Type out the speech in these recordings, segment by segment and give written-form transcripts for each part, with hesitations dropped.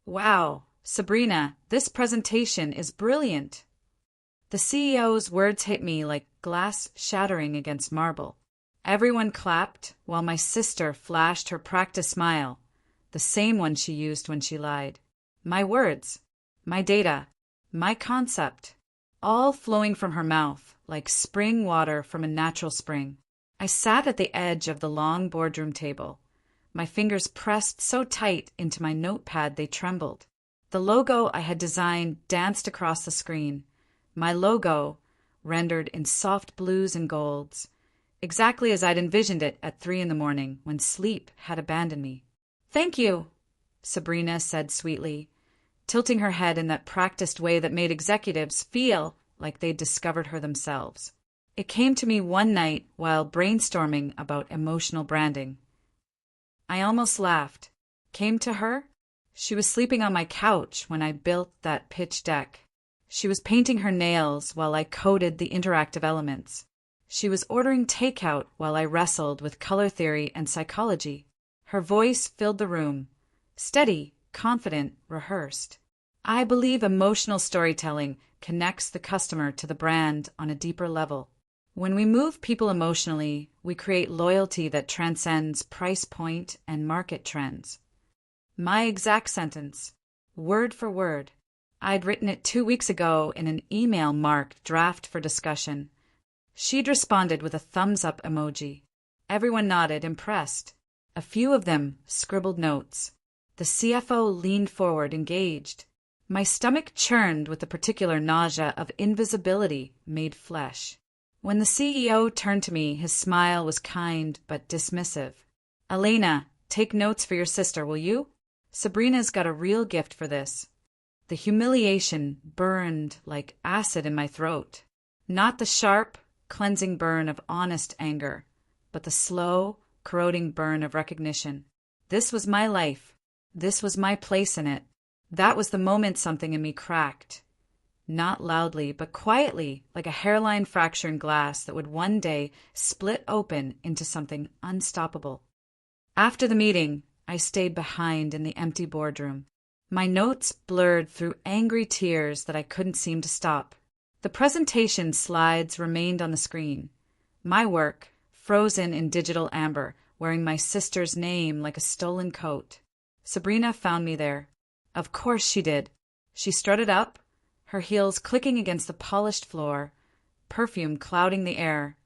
Wow, Sabrina, this presentation is brilliant. The CEO's words hit me like glass shattering against marble. Everyone clapped while my sister flashed her practice smile, the same one she used when she lied. My words, my data, my concept, all flowing from her mouth like spring water from a natural spring. I sat at the edge of the long boardroom table, my fingers pressed so tight into my notepad they trembled. The logo I had designed danced across the screen, my logo, rendered in soft blues and golds, exactly as I'd envisioned it at 3 a.m. when sleep had abandoned me. "Thank you," Sabrina said sweetly, tilting her head in that practiced way that made executives feel like they'd discovered her themselves. It came to me one night while brainstorming about emotional branding. I almost laughed. Came to her? She was sleeping on my couch when I built that pitch deck. She was painting her nails while I coded the interactive elements. She was ordering takeout while I wrestled with color theory and psychology. Her voice filled the room, steady, confident, rehearsed. I believe emotional storytelling connects the customer to the brand on a deeper level. When we move people emotionally, we create loyalty that transcends price point and market trends. My exact sentence, word for word. I'd written it 2 weeks ago in an email marked draft for discussion. She'd responded with a thumbs-up emoji. Everyone nodded, impressed. A few of them scribbled notes. The CFO leaned forward, engaged. My stomach churned with the particular nausea of invisibility made flesh. When the CEO turned to me, his smile was kind but dismissive. "Elena, take notes for your sister, will you? Sabrina's got a real gift for this." The humiliation burned like acid in my throat. Not the sharp, cleansing burn of honest anger, but the slow, corroding burn of recognition. This was my life. This was my place in it. That was the moment something in me cracked. Not loudly, but quietly, like a hairline fracture in glass that would one day split open into something unstoppable. After the meeting, I stayed behind in the empty boardroom. My notes blurred through angry tears that I couldn't seem to stop. The presentation slides remained on the screen. My work, frozen in digital amber, wearing my sister's name like a stolen coat. Sabrina found me there. Of course she did. She strutted up, her heels clicking against the polished floor, perfume clouding the air.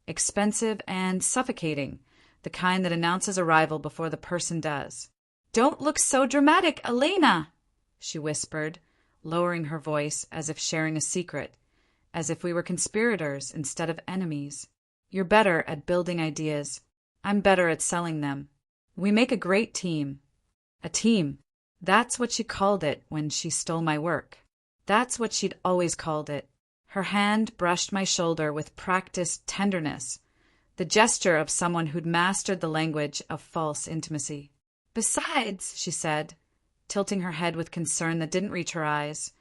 Expensive and suffocating, the kind that announces arrival before the person does. "Don't look so dramatic, Elena," she whispered, lowering her voice as if sharing a secret, as if we were conspirators instead of enemies. "You're better at building ideas. I'm better at selling them. We make a great team." A team. That's what she called it when she stole my work. That's what she'd always called it. Her hand brushed my shoulder with practiced tenderness, the gesture of someone who'd mastered the language of false intimacy. "Besides," she said, tilting her head with concern that didn't reach her eyes,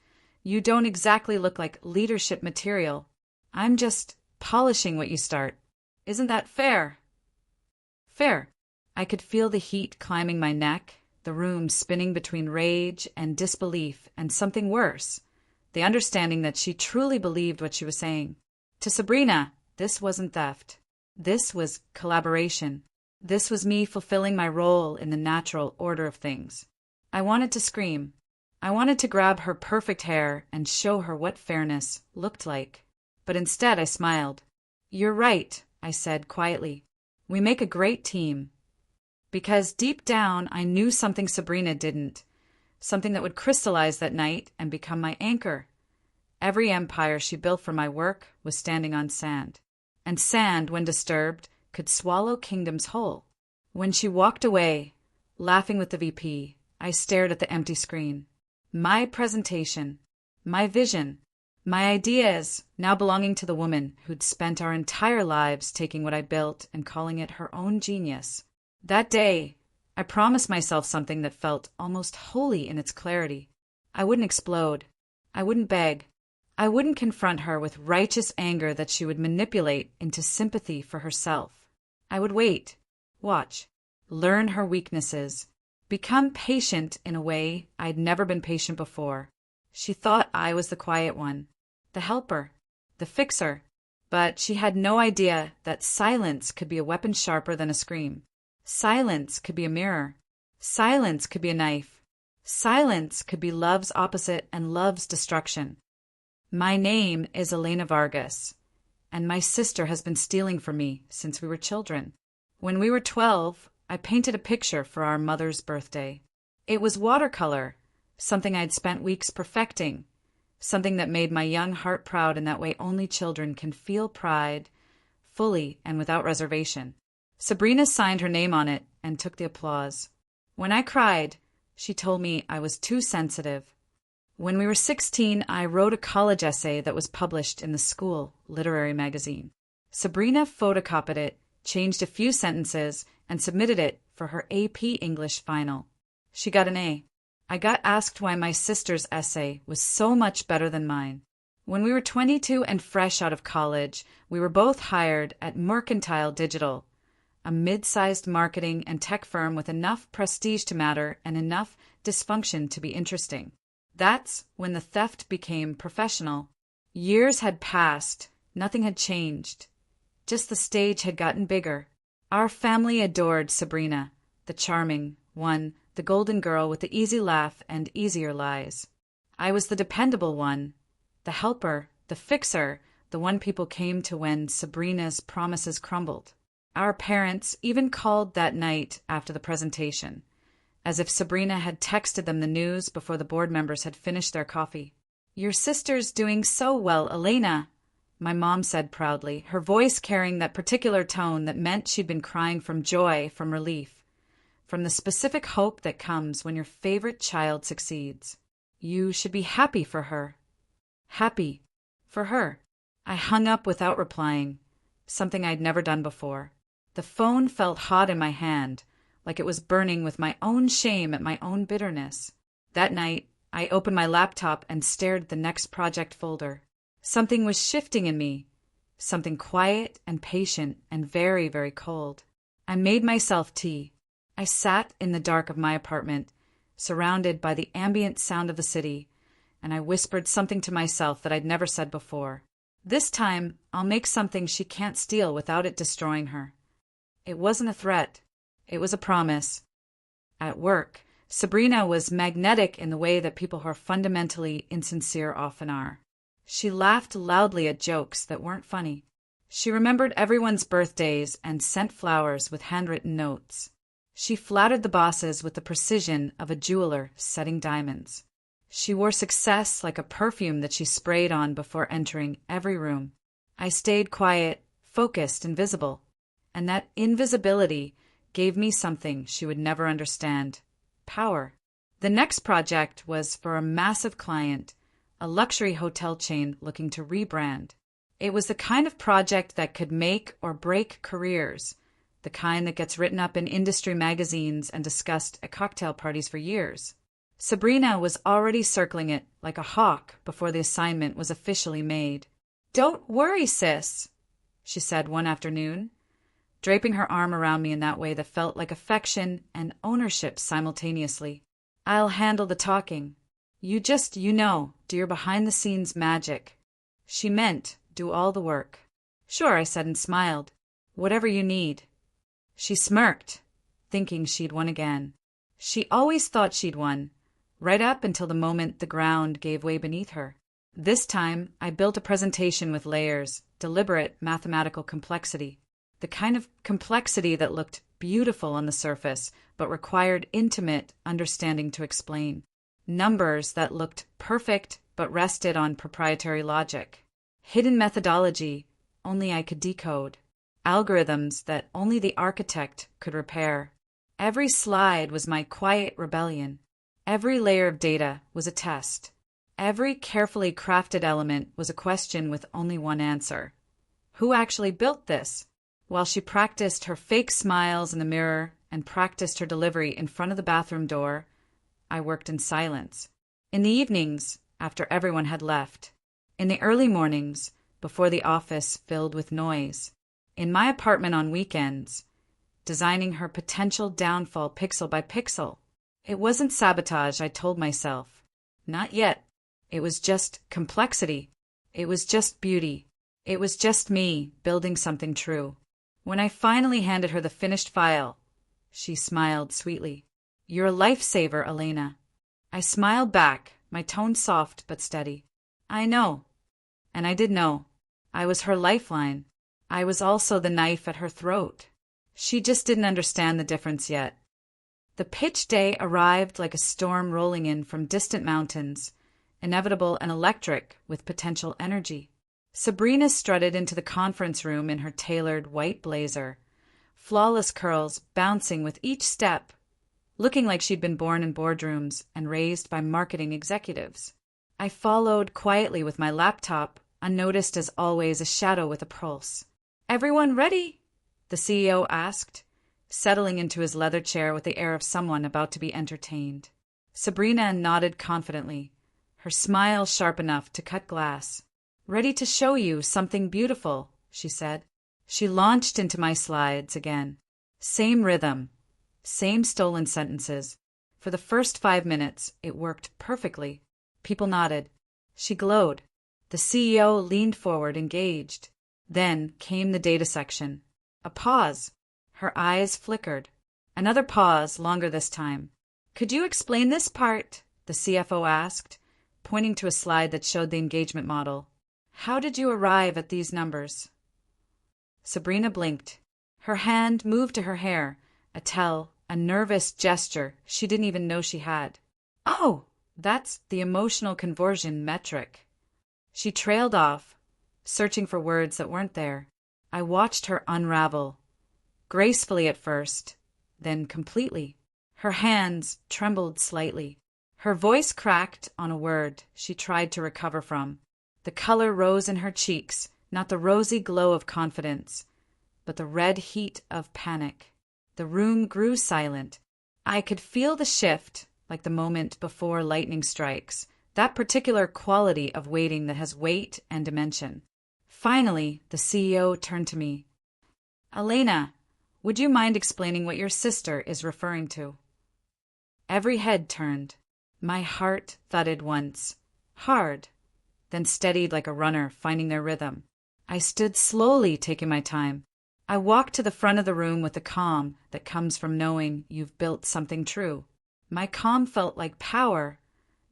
"you don't exactly look like leadership material. I'm just polishing what you start. Isn't that fair?" Fair. I could feel the heat climbing my neck, the room spinning between rage and disbelief and something worse, the understanding that she truly believed what she was saying. To Sabrina, this wasn't theft. This was collaboration. This was me fulfilling my role in the natural order of things. I wanted to scream. I wanted to grab her perfect hair and show her what fairness looked like. But instead I smiled. "You're right," I said quietly. "We make a great team." Because deep down I knew something Sabrina didn't, something that would crystallize that night and become my anchor. Every empire she built for my work was standing on sand. And sand, when disturbed, could swallow kingdoms whole. When she walked away, laughing with the VP, I stared at the empty screen. My presentation, my vision, my ideas now belonging to the woman who'd spent our entire lives taking what I built and calling it her own genius. That day, I promised myself something that felt almost holy in its clarity. I wouldn't explode. I wouldn't beg. I wouldn't confront her with righteous anger that she would manipulate into sympathy for herself. I would wait, watch, learn her weaknesses, Become patient in a way I'd never been patient before. She thought I was the quiet one, the helper, the fixer, but she had no idea that silence could be a weapon sharper than a scream. Silence could be a mirror. Silence could be a knife. Silence could be love's opposite and love's destruction. My name is Elena Vargas, and my sister has been stealing from me since we were children. When we were 12, I painted a picture for our mother's birthday. It was watercolor, something I'd spent weeks perfecting, something that made my young heart proud in that way only children can feel pride, fully and without reservation. Sabrina signed her name on it and took the applause. When I cried, she told me I was too sensitive. When we were 16, I wrote a college essay that was published in the school literary magazine. Sabrina photocopied it, changed a few sentences, and submitted it for her AP English final. She got an A. I got asked why my sister's essay was so much better than mine. When we were 22 and fresh out of college, we were both hired at Mercantile Digital, a mid-sized marketing and tech firm with enough prestige to matter and enough dysfunction to be interesting. That's when the theft became professional. Years had passed, nothing had changed. Just the stage had gotten bigger. Our family adored Sabrina, the charming one, the golden girl with the easy laugh and easier lies. I was the dependable one, the helper, the fixer, the one people came to when Sabrina's promises crumbled. Our parents even called that night after the presentation, as if Sabrina had texted them the news before the board members had finished their coffee. "Your sister's doing so well, Elena," my mom said proudly, her voice carrying that particular tone that meant she'd been crying from joy, from relief, from the specific hope that comes when your favorite child succeeds. "You should be happy for her." Happy. For her. I hung up without replying, something I'd never done before. The phone felt hot in my hand, like it was burning with my own shame at my own bitterness. That night, I opened my laptop and stared at the next project folder. Something was shifting in me, something quiet and patient and very, very cold. I made myself tea. I sat in the dark of my apartment, surrounded by the ambient sound of the city, and I whispered something to myself that I'd never said before. This time, I'll make something she can't steal without it destroying her. It wasn't a threat. It was a promise. At work, Sabrina was magnetic in the way that people who are fundamentally insincere often are. She laughed loudly at jokes that weren't funny. She remembered everyone's birthdays and sent flowers with handwritten notes. She flattered the bosses with the precision of a jeweler setting diamonds. She wore success like a perfume that she sprayed on before entering every room. I stayed quiet, focused, and visible, and that invisibility gave me something she would never understand: power. The next project was for a massive client, a luxury hotel chain looking to rebrand. It was the kind of project that could make or break careers, the kind that gets written up in industry magazines and discussed at cocktail parties for years. Sabrina was already circling it like a hawk before the assignment was officially made. "Don't worry, sis," she said one afternoon, draping her arm around me in that way that felt like affection and ownership simultaneously. "I'll handle the talking. You just, do your behind-the-scenes magic." She meant do all the work. "Sure," I said and smiled. "Whatever you need." She smirked, thinking she'd won again. She always thought she'd won, right up until the moment the ground gave way beneath her. This time, I built a presentation with layers, deliberate mathematical complexity, the kind of complexity that looked beautiful on the surface but required intimate understanding to explain. Numbers that looked perfect but rested on proprietary logic. Hidden methodology only I could decode. Algorithms that only the architect could repair. Every slide was my quiet rebellion. Every layer of data was a test. Every carefully crafted element was a question with only one answer. Who actually built this? While she practiced her fake smiles in the mirror and practiced her delivery in front of the bathroom door, I worked in silence. In the evenings, after everyone had left. In the early mornings, before the office filled with noise. In my apartment on weekends, designing her potential downfall pixel by pixel. It wasn't sabotage, I told myself. Not yet. It was just complexity. It was just beauty. It was just me building something true. When I finally handed her the finished file, she smiled sweetly. You're a lifesaver, Elena. I smiled back, my tone soft but steady. I know. And I did know. I was her lifeline. I was also the knife at her throat. She just didn't understand the difference yet. The pitch day arrived like a storm rolling in from distant mountains, inevitable and electric with potential energy. Sabrina strutted into the conference room in her tailored white blazer, flawless curls bouncing with each step, looking like she'd been born in boardrooms and raised by marketing executives. I followed quietly with my laptop, unnoticed as always, a shadow with a pulse. Everyone ready? The CEO asked, settling into his leather chair with the air of someone about to be entertained. Sabrina nodded confidently, her smile sharp enough to cut glass. Ready to show you something beautiful, she said. She launched into my slides again. Same rhythm, same stolen sentences. For the first 5 minutes, it worked perfectly. People nodded. She glowed. The CEO leaned forward, engaged. Then came the data section. A pause. Her eyes flickered. Another pause, longer this time. Could you explain this part? The CFO asked, pointing to a slide that showed the engagement model. How did you arrive at these numbers? Sabrina blinked. Her hand moved to her hair, a nervous gesture she didn't even know she had. Oh, that's the emotional conversion metric. She trailed off, searching for words that weren't there. I watched her unravel, gracefully at first, then completely. Her hands trembled slightly. Her voice cracked on a word she tried to recover from. The color rose in her cheeks, not the rosy glow of confidence, but the red heat of panic. The room grew silent. I could feel the shift, like the moment before lightning strikes, that particular quality of waiting that has weight and dimension. Finally, the CEO turned to me. Elena, would you mind explaining what your sister is referring to? Every head turned. My heart thudded once, hard, then steadied like a runner finding their rhythm. I stood slowly, taking my time. I walked to the front of the room with the calm that comes from knowing you've built something true. My calm felt like power,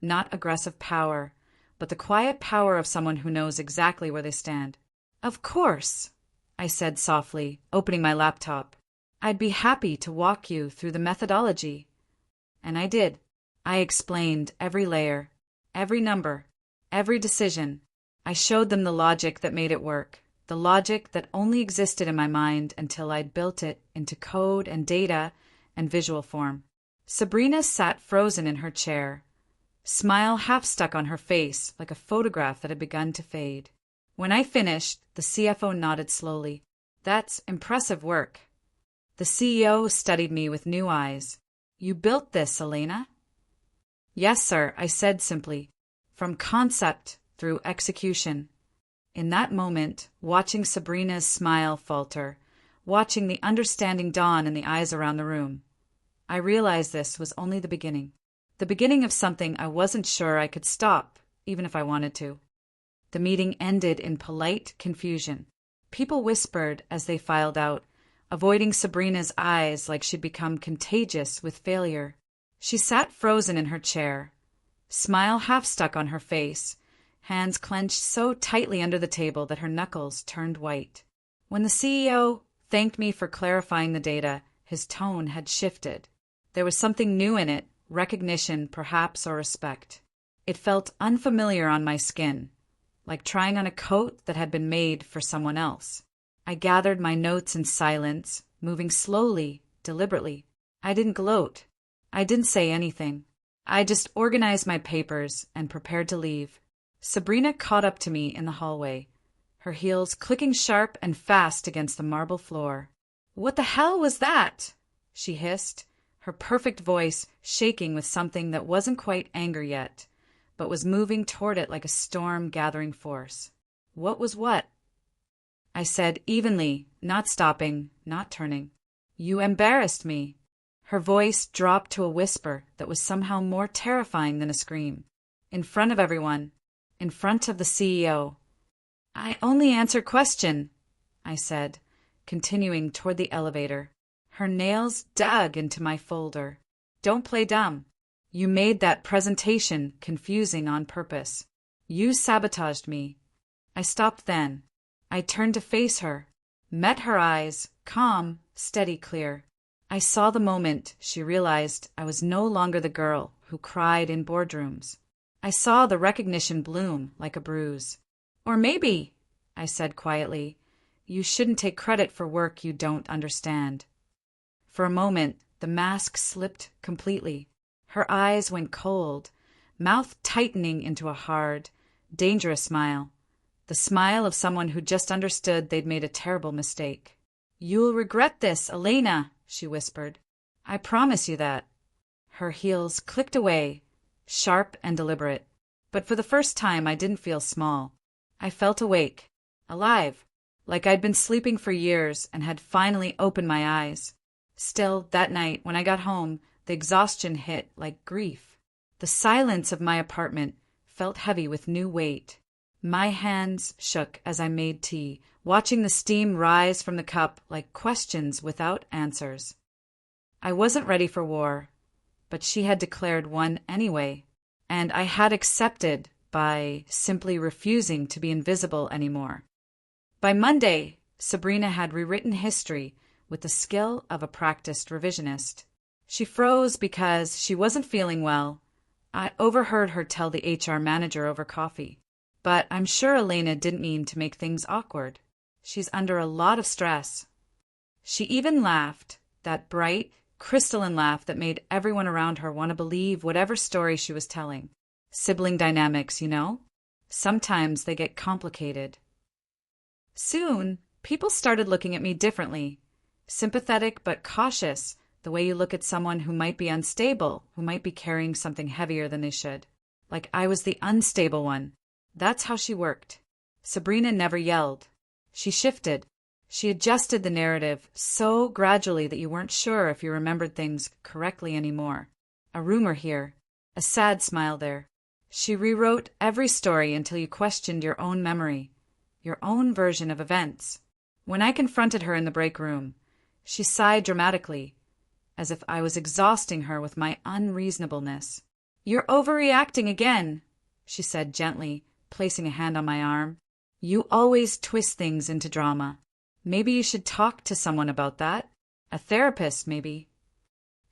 not aggressive power, but the quiet power of someone who knows exactly where they stand. Of course, I said softly, opening my laptop. I'd be happy to walk you through the methodology. And I did. I explained every layer, every number, every decision. I showed them the logic that made it work, the logic that only existed in my mind until I'd built it into code and data and visual form. Sabrina sat frozen in her chair, smile half stuck on her face like a photograph that had begun to fade. When I finished, the CFO nodded slowly. That's impressive work. The CEO studied me with new eyes. You built this, Elena? Yes, sir, I said simply. From concept through execution. In that moment, watching Sabrina's smile falter, watching the understanding dawn in the eyes around the room, I realized this was only the beginning of something I wasn't sure I could stop, even if I wanted to. The meeting ended in polite confusion. People whispered as they filed out, avoiding Sabrina's eyes like she'd become contagious with failure. She sat frozen in her chair, smile half stuck on her face, hands clenched so tightly under the table that her knuckles turned white. When the CEO thanked me for clarifying the data, his tone had shifted. There was something new in it, recognition perhaps, or respect. It felt unfamiliar on my skin, like trying on a coat that had been made for someone else. I gathered my notes in silence, moving slowly, deliberately. I didn't gloat. I didn't say anything. I just organized my papers and prepared to leave. Sabrina caught up to me in the hallway, her heels clicking sharp and fast against the marble floor. "What the hell was that?" she hissed, her perfect voice shaking with something that wasn't quite anger yet, but was moving toward it like a storm gathering force. "What was what?" I said evenly, not stopping, not turning. "You embarrassed me." Her voice dropped to a whisper that was somehow more terrifying than a scream. In front of everyone. In front of the CEO. "I only answer question," I said, continuing toward the elevator. Her nails dug into my folder. "Don't play dumb. You made that presentation confusing on purpose. You sabotaged me." I stopped then. I turned to face her, met her eyes, calm, steady, clear. I saw the moment she realized I was no longer the girl who cried in boardrooms. I saw the recognition bloom like a bruise. "Or maybe," I said quietly, "you shouldn't take credit for work you don't understand." For a moment, the mask slipped completely. Her eyes went cold, mouth tightening into a hard, dangerous smile. The smile of someone who just understood they'd made a terrible mistake. "You'll regret this, Elena," she whispered. "I promise you that." Her heels clicked away, sharp and deliberate. But for the first time I didn't feel small. I felt awake, alive, like I'd been sleeping for years and had finally opened my eyes. Still, that night, when I got home, the exhaustion hit like grief. The silence of my apartment felt heavy with new weight. My hands shook as I made tea, watching the steam rise from the cup like questions without answers. I wasn't ready for war, but she had declared one anyway, and I had accepted by simply refusing to be invisible anymore. By Monday, Sabrina had rewritten history with the skill of a practiced revisionist. She froze because she wasn't feeling well. I overheard her tell the HR manager over coffee. But I'm sure Elena didn't mean to make things awkward. She's under a lot of stress. She even laughed, that bright, crystalline laugh that made everyone around her want to believe whatever story she was telling. Sibling dynamics, you know? Sometimes they get complicated. Soon, people started looking at me differently. Sympathetic but cautious, the way you look at someone who might be unstable, who might be carrying something heavier than they should. Like I was the unstable one. That's how she worked. Sabrina never yelled. She shifted. She adjusted the narrative so gradually that you weren't sure if you remembered things correctly anymore. A rumor here, a sad smile there. She rewrote every story until you questioned your own memory, your own version of events. When I confronted her in the break room, she sighed dramatically, as if I was exhausting her with my unreasonableness. "You're overreacting again," she said gently, placing a hand on my arm. "You always twist things into drama. Maybe you should talk to someone about that. A therapist, maybe."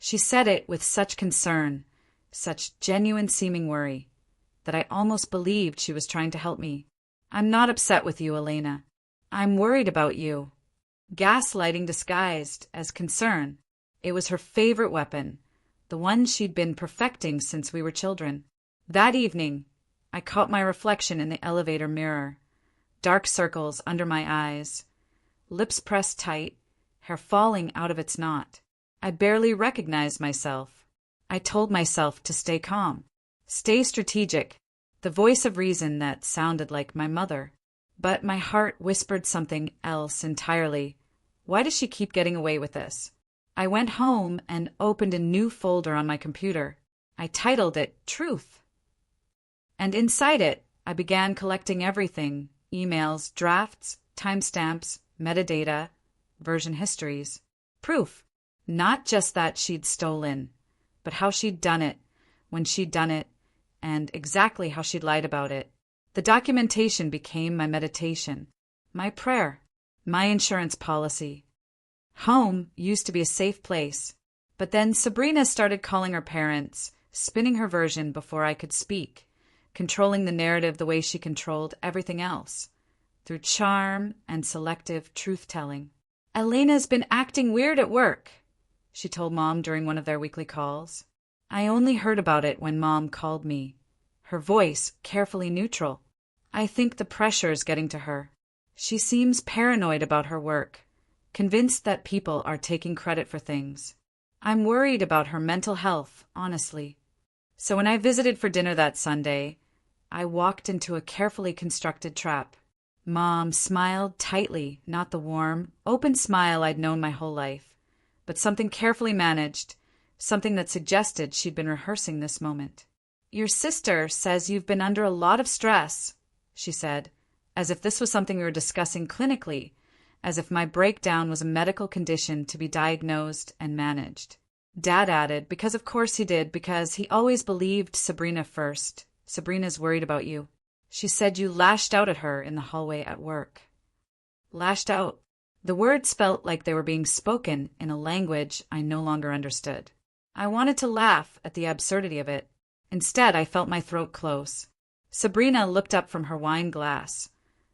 She said it with such concern, such genuine seeming worry, that I almost believed she was trying to help me. "I'm not upset with you, Elena. I'm worried about you." Gaslighting disguised as concern. It was her favorite weapon, the one she'd been perfecting since we were children. That evening, I caught my reflection in the elevator mirror. Dark circles under my eyes, lips pressed tight, hair falling out of its knot. I barely recognized myself. I told myself to stay calm, stay strategic, the voice of reason that sounded like my mother. But my heart whispered something else entirely. Why does she keep getting away with this? I went home and opened a new folder on my computer. I titled it Truth. And inside it, I began collecting everything: emails, drafts, timestamps, metadata, version histories. Proof. Not just that she'd stolen, but how she'd done it, when she'd done it, and exactly how she'd lied about it. The documentation became my meditation, my prayer, my insurance policy. Home used to be a safe place, but then Sabrina started calling her parents, spinning her version before I could speak, controlling the narrative the way she controlled everything else, through charm and selective truth-telling. "Elena's been acting weird at work," she told Mom during one of their weekly calls. I only heard about it when Mom called me, her voice carefully neutral. "I think the pressure's getting to her. She seems paranoid about her work, convinced that people are taking credit for things. I'm worried about her mental health, honestly." So when I visited for dinner that Sunday, I walked into a carefully constructed trap. Mom smiled tightly, not the warm, open smile I'd known my whole life, but something carefully managed, something that suggested she'd been rehearsing this moment. "Your sister says you've been under a lot of stress," she said, as if this was something we were discussing clinically, as if my breakdown was a medical condition to be diagnosed and managed. Dad added, because of course he did, because he always believed Sabrina first. "Sabrina's worried about you. She said you lashed out at her in the hallway at work." Lashed out. The words felt like they were being spoken in a language I no longer understood. I wanted to laugh at the absurdity of it. Instead, I felt my throat close. Sabrina looked up from her wine glass,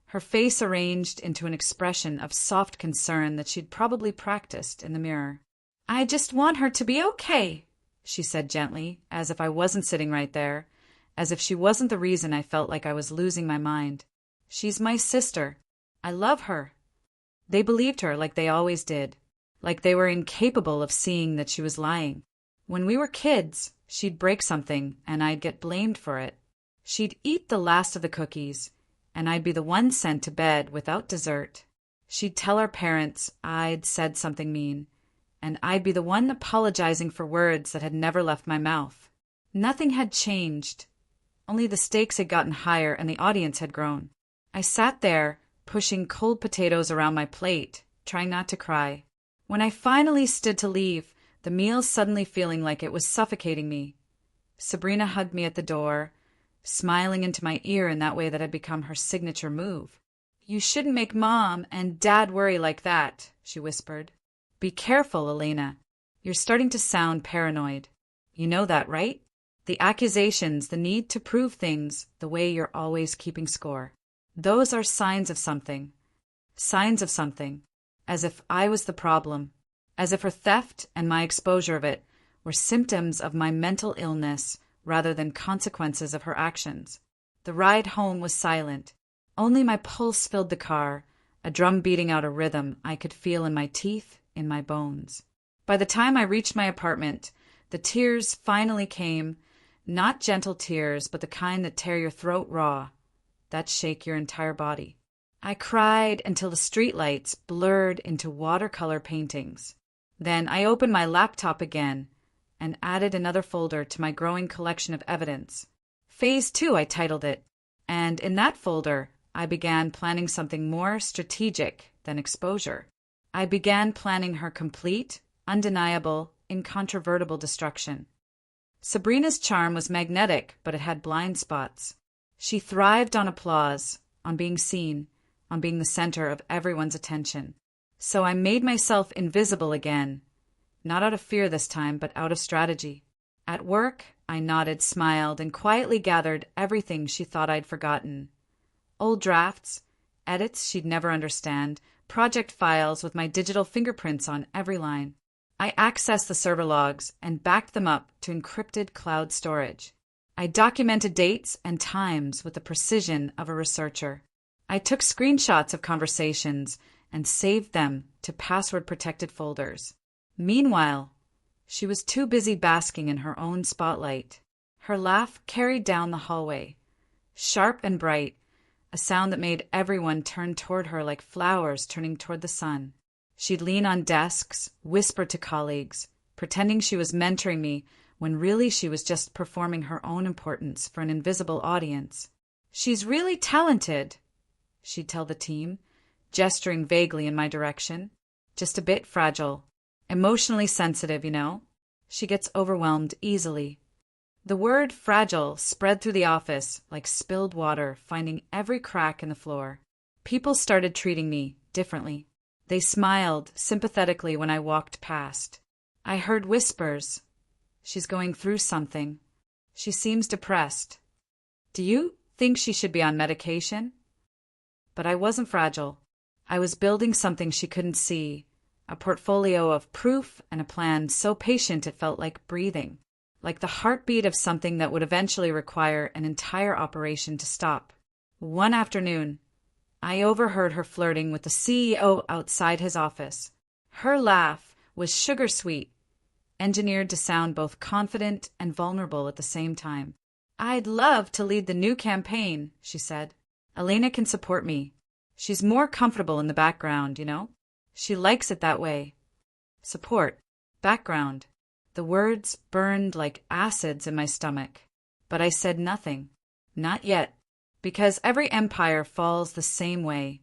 her face arranged into an expression of soft concern that she'd probably practiced in the mirror. "I just want her to be okay," she said gently, as if I wasn't sitting right there, as if she wasn't the reason I felt like I was losing my mind. "She's my sister. I love her." They believed her like they always did, like they were incapable of seeing that she was lying. When we were kids, she'd break something and I'd get blamed for it. She'd eat the last of the cookies, and I'd be the one sent to bed without dessert. She'd tell our parents I'd said something mean, and I'd be the one apologizing for words that had never left my mouth. Nothing had changed. Only the stakes had gotten higher and the audience had grown. I sat there, pushing cold potatoes around my plate, trying not to cry. When I finally stood to leave, the meal suddenly feeling like it was suffocating me. Sabrina hugged me at the door, smiling into my ear in that way that had become her signature move. "You shouldn't make Mom and Dad worry like that," she whispered. "Be careful, Elena. You're starting to sound paranoid. You know that, right? The accusations, the need to prove things, the way you're always keeping score. Those are signs of something. Signs of something. As if I was the problem. As if her theft and my exposure of it were symptoms of my mental illness rather than consequences of her actions." The ride home was silent. Only my pulse filled the car, a drum beating out a rhythm I could feel in my teeth, in my bones. By the time I reached my apartment, the tears finally came, not gentle tears, but the kind that tear your throat raw, that shake your entire body. I cried until the streetlights blurred into watercolor paintings. Then I opened my laptop again and added another folder to my growing collection of evidence. Phase 2, I titled it, and in that folder, I began planning something more strategic than exposure. I began planning her complete, undeniable, incontrovertible destruction. Sabrina's charm was magnetic, but it had blind spots. She thrived on applause, on being seen, on being the center of everyone's attention. So I made myself invisible again, not out of fear this time, but out of strategy. At work, I nodded, smiled, and quietly gathered everything she thought I'd forgotten. Old drafts, edits she'd never understand, project files with my digital fingerprints on every line. I accessed the server logs and backed them up to encrypted cloud storage. I documented dates and times with the precision of a researcher. I took screenshots of conversations and saved them to password-protected folders. Meanwhile, she was too busy basking in her own spotlight. Her laugh carried down the hallway, sharp and bright, a sound that made everyone turn toward her like flowers turning toward the sun. She'd lean on desks, whisper to colleagues, pretending she was mentoring me when really she was just performing her own importance for an invisible audience. "She's really talented," she'd tell the team, gesturing vaguely in my direction. "Just a bit fragile. Emotionally sensitive, you know. She gets overwhelmed easily." The word fragile spread through the office like spilled water, finding every crack in the floor. People started treating me differently. They smiled sympathetically when I walked past. I heard whispers. "She's going through something. She seems depressed. Do you think she should be on medication?" But I wasn't fragile. I was building something she couldn't see, a portfolio of proof and a plan so patient it felt like breathing, like the heartbeat of something that would eventually require an entire operation to stop. One afternoon, I overheard her flirting with the CEO outside his office. Her laugh was sugar-sweet, engineered to sound both confident and vulnerable at the same time. "I'd love to lead the new campaign," she said. "Elena can support me. She's more comfortable in the background, you know? She likes it that way." Support. Background. The words burned like acids in my stomach. But I said nothing. Not yet. Because every empire falls the same way.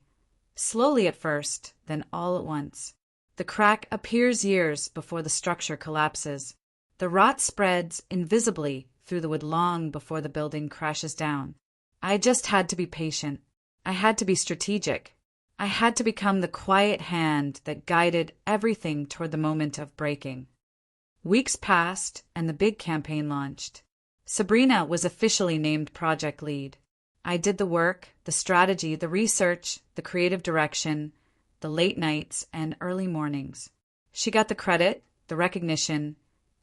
Slowly at first, then all at once. The crack appears years before the structure collapses. The rot spreads invisibly through the wood long before the building crashes down. I just had to be patient. I had to be strategic. I had to become the quiet hand that guided everything toward the moment of breaking. Weeks passed, and the big campaign launched. Sabrina was officially named project lead. I did the work, the strategy, the research, the creative direction, the late nights and early mornings. She got the credit, the recognition,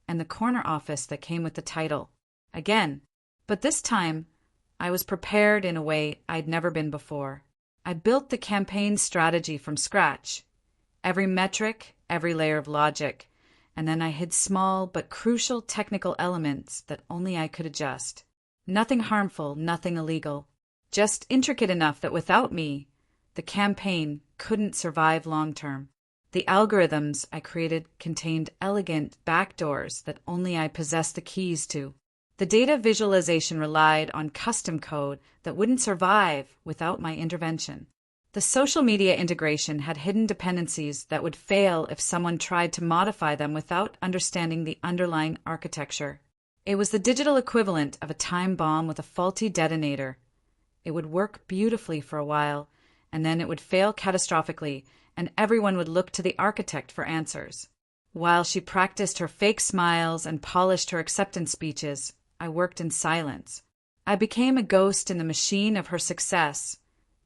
and the corner office that came with the title. Again. But this time, I was prepared in a way I'd never been before. I built the campaign strategy from scratch. Every metric, every layer of logic, and then I hid small but crucial technical elements that only I could adjust. Nothing harmful, nothing illegal. Just intricate enough that without me, the campaign couldn't survive long-term. The algorithms I created contained elegant backdoors that only I possessed the keys to. The data visualization relied on custom code that wouldn't survive without my intervention. The social media integration had hidden dependencies that would fail if someone tried to modify them without understanding the underlying architecture. It was the digital equivalent of a time bomb with a faulty detonator. It would work beautifully for a while, and then it would fail catastrophically, and everyone would look to the architect for answers. While she practiced her fake smiles and polished her acceptance speeches, I worked in silence. I became a ghost in the machine of her success,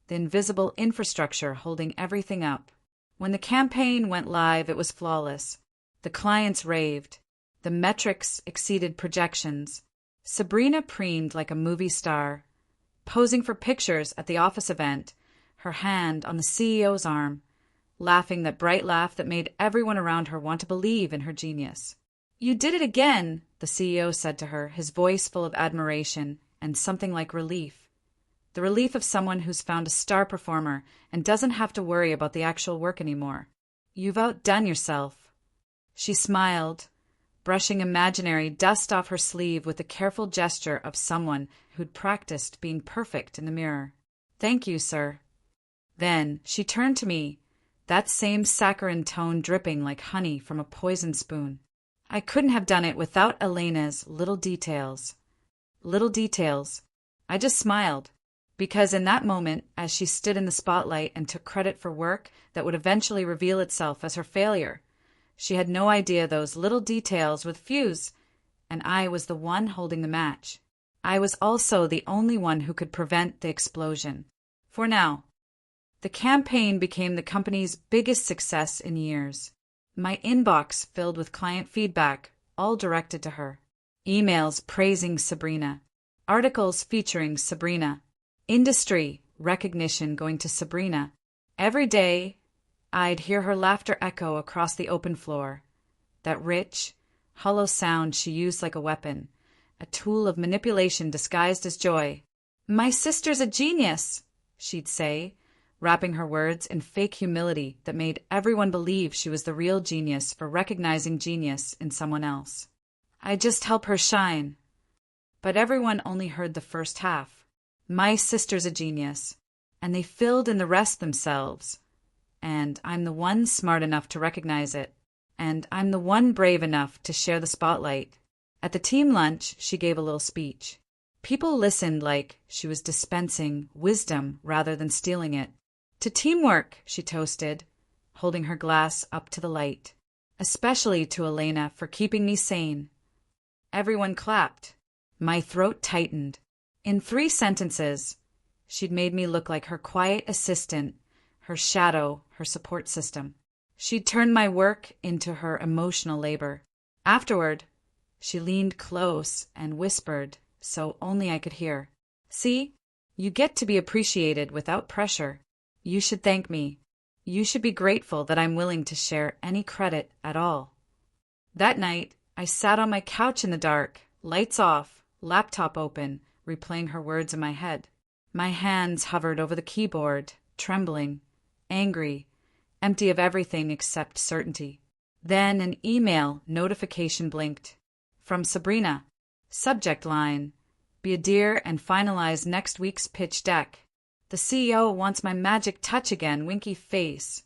the invisible infrastructure holding everything up. When the campaign went live, it was flawless. The clients raved. The metrics exceeded projections. Sabrina preened like a movie star, posing for pictures at the office event, her hand on the CEO's arm, laughing that bright laugh that made everyone around her want to believe in her genius. "You did it again," the CEO said to her, his voice full of admiration and something like relief. The relief of someone who's found a star performer and doesn't have to worry about the actual work anymore. "You've outdone yourself." She smiled, brushing imaginary dust off her sleeve with the careful gesture of someone who'd practiced being perfect in the mirror. "Thank you, sir." Then she turned to me, that same saccharine tone dripping like honey from a poison spoon. "I couldn't have done it without Elena's little details." Little details. I just smiled, because in that moment, as she stood in the spotlight and took credit for work that would eventually reveal itself as her failure, she had no idea those little details would fuse, and I was the one holding the match. I was also the only one who could prevent the explosion. For now. The campaign became the company's biggest success in years. My inbox filled with client feedback, all directed to her. Emails praising Sabrina. Articles featuring Sabrina. Industry recognition going to Sabrina. Every day, I'd hear her laughter echo across the open floor. That rich, hollow sound she used like a weapon, a tool of manipulation disguised as joy. "My sister's a genius," she'd say, wrapping her words in fake humility that made everyone believe she was the real genius for recognizing genius in someone else. I just help her shine. But everyone only heard the first half. "My sister's a genius," and they filled in the rest themselves. And I'm the one smart enough to recognize it, and I'm the one brave enough to share the spotlight. At the team lunch, she gave a little speech. People listened like she was dispensing wisdom rather than stealing it. "To teamwork," she toasted, holding her glass up to the light. "Especially to Elena for keeping me sane." Everyone clapped. My throat tightened. In 3 sentences, she'd made me look like her quiet assistant, her shadow, her support system. She'd turned my work into her emotional labor. Afterward, she leaned close and whispered, so only I could hear. "See, you get to be appreciated without pressure. You should thank me. You should be grateful that I'm willing to share any credit at all." That night, I sat on my couch in the dark, lights off, laptop open, replaying her words in my head. My hands hovered over the keyboard, trembling, angry, empty of everything except certainty. Then an email notification blinked. From Sabrina. Subject line: Be a dear and finalize next week's pitch deck. The CEO wants my magic touch again, winky face.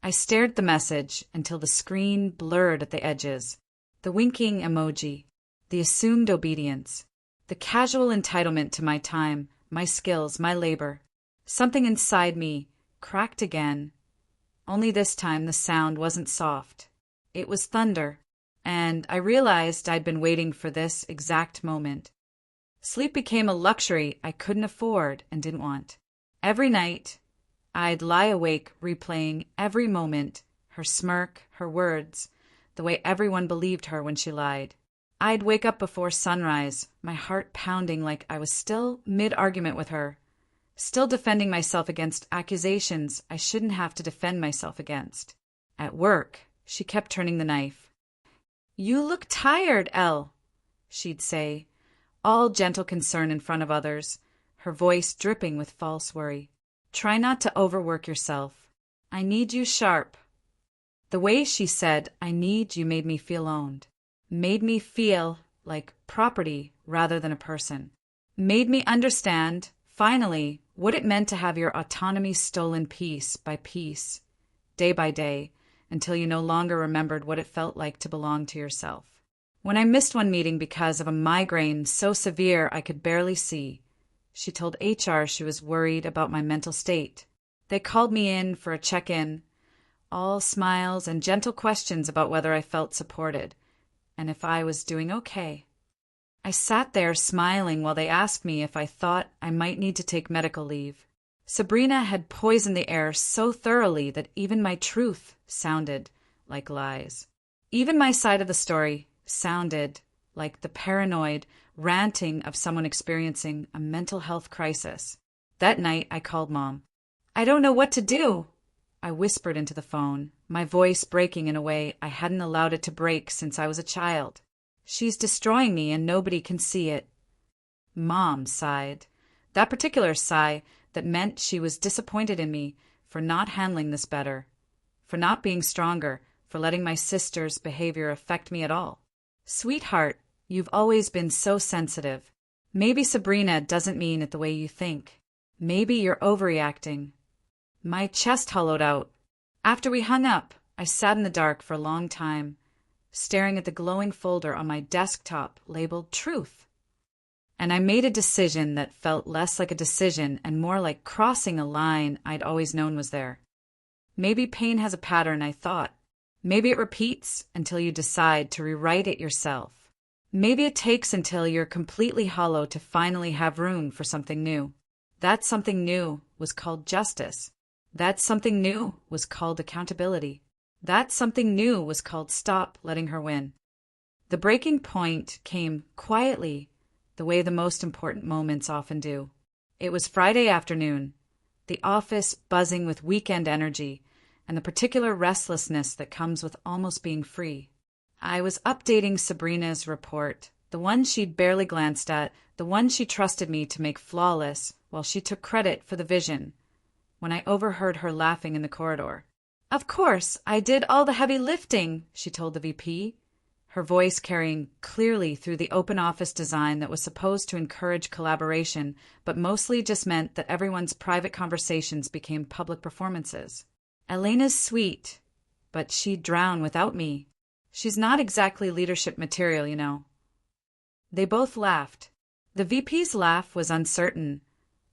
I stared at the message until the screen blurred at the edges. The winking emoji. The assumed obedience. The casual entitlement to my time, my skills, my labor. Something inside me cracked again. Only this time the sound wasn't soft. It was thunder, and I realized I'd been waiting for this exact moment. Sleep became a luxury I couldn't afford and didn't want. Every night, I'd lie awake replaying every moment, her smirk, her words, the way everyone believed her when she lied. I'd wake up before sunrise, my heart pounding like I was still mid-argument with her, still defending myself against accusations I shouldn't have to defend myself against. At work, she kept turning the knife. "You look tired, Elle," she'd say, all gentle concern in front of others, her voice dripping with false worry. "Try not to overwork yourself. I need you sharp." The way she said, "I need you," made me feel owned. Made me feel like property rather than a person. Made me understand, finally, what it meant to have your autonomy stolen piece by piece, day by day, until you no longer remembered what it felt like to belong to yourself. When I missed one meeting because of a migraine so severe I could barely see, she told HR she was worried about my mental state. They called me in for a check-in, all smiles and gentle questions about whether I felt supported, and if I was doing okay. I sat there smiling while they asked me if I thought I might need to take medical leave. Sabrina had poisoned the air so thoroughly that even my truth sounded like lies. Even my side of the story sounded like the paranoid ranting of someone experiencing a mental health crisis. That night, I called Mom. "I don't know what to do," I whispered into the phone, my voice breaking in a way I hadn't allowed it to break since I was a child. "She's destroying me and nobody can see it." Mom sighed. That particular sigh that meant she was disappointed in me for not handling this better, for not being stronger, for letting my sister's behavior affect me at all. "Sweetheart, you've always been so sensitive. Maybe Sabrina doesn't mean it the way you think. Maybe you're overreacting." My chest hollowed out. After we hung up, I sat in the dark for a long time, staring at the glowing folder on my desktop labeled Truth. And I made a decision that felt less like a decision and more like crossing a line I'd always known was there. Maybe pain has a pattern, I thought. Maybe it repeats until you decide to rewrite it yourself. Maybe it takes until you're completely hollow to finally have room for something new. That something new was called justice. That something new was called accountability. That something new was called stop letting her win. The breaking point came quietly, the way the most important moments often do. It was Friday afternoon, the office buzzing with weekend energy and the particular restlessness that comes with almost being free. I was updating Sabrina's report, the one she'd barely glanced at, the one she trusted me to make flawless while she took credit for the vision, when I overheard her laughing in the corridor. "Of course, I did all the heavy lifting," she told the VP, her voice carrying clearly through the open office design that was supposed to encourage collaboration, but mostly just meant that everyone's private conversations became public performances. "Elena's sweet, but she'd drown without me. She's not exactly leadership material, you know." They both laughed. The VP's laugh was uncertain,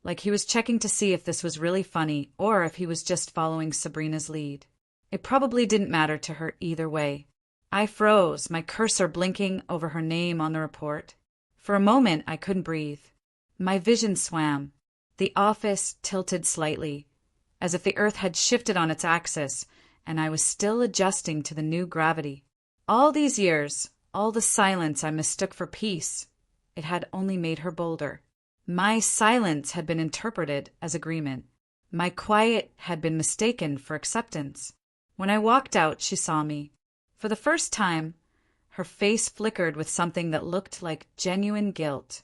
like he was checking to see if this was really funny or if he was just following Sabrina's lead. It probably didn't matter to her either way. I froze, my cursor blinking over her name on the report. For a moment, I couldn't breathe. My vision swam. The office tilted slightly, as if the earth had shifted on its axis, and I was still adjusting to the new gravity. All these years, all the silence I mistook for peace, it had only made her bolder. My silence had been interpreted as agreement. My quiet had been mistaken for acceptance. When I walked out, she saw me. For the first time, her face flickered with something that looked like genuine guilt,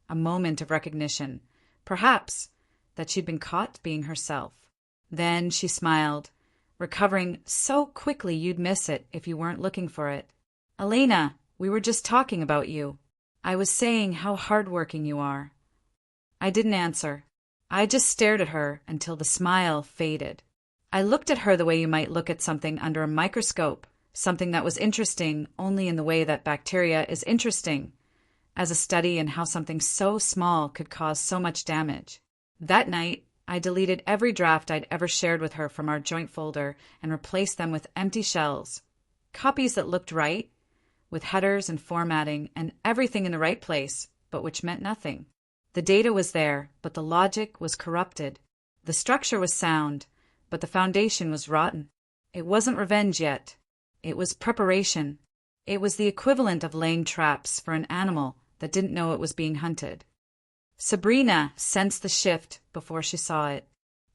a moment of recognition, perhaps, that she'd been caught being herself. Then she smiled, recovering so quickly you'd miss it if you weren't looking for it. Elena, we were just talking about you. I was saying how hardworking you are. I didn't answer. I just stared at her until the smile faded. I looked at her the way you might look at something under a microscope, something that was interesting only in the way that bacteria is interesting, as a study in how something so small could cause so much damage. That night, I deleted every draft I'd ever shared with her from our joint folder and replaced them with empty shells. Copies that looked right, with headers and formatting and everything in the right place, but which meant nothing. The data was there, but the logic was corrupted. The structure was sound, but the foundation was rotten. It wasn't revenge yet. It was preparation. It was the equivalent of laying traps for an animal that didn't know it was being hunted. Sabrina sensed the shift before she saw it.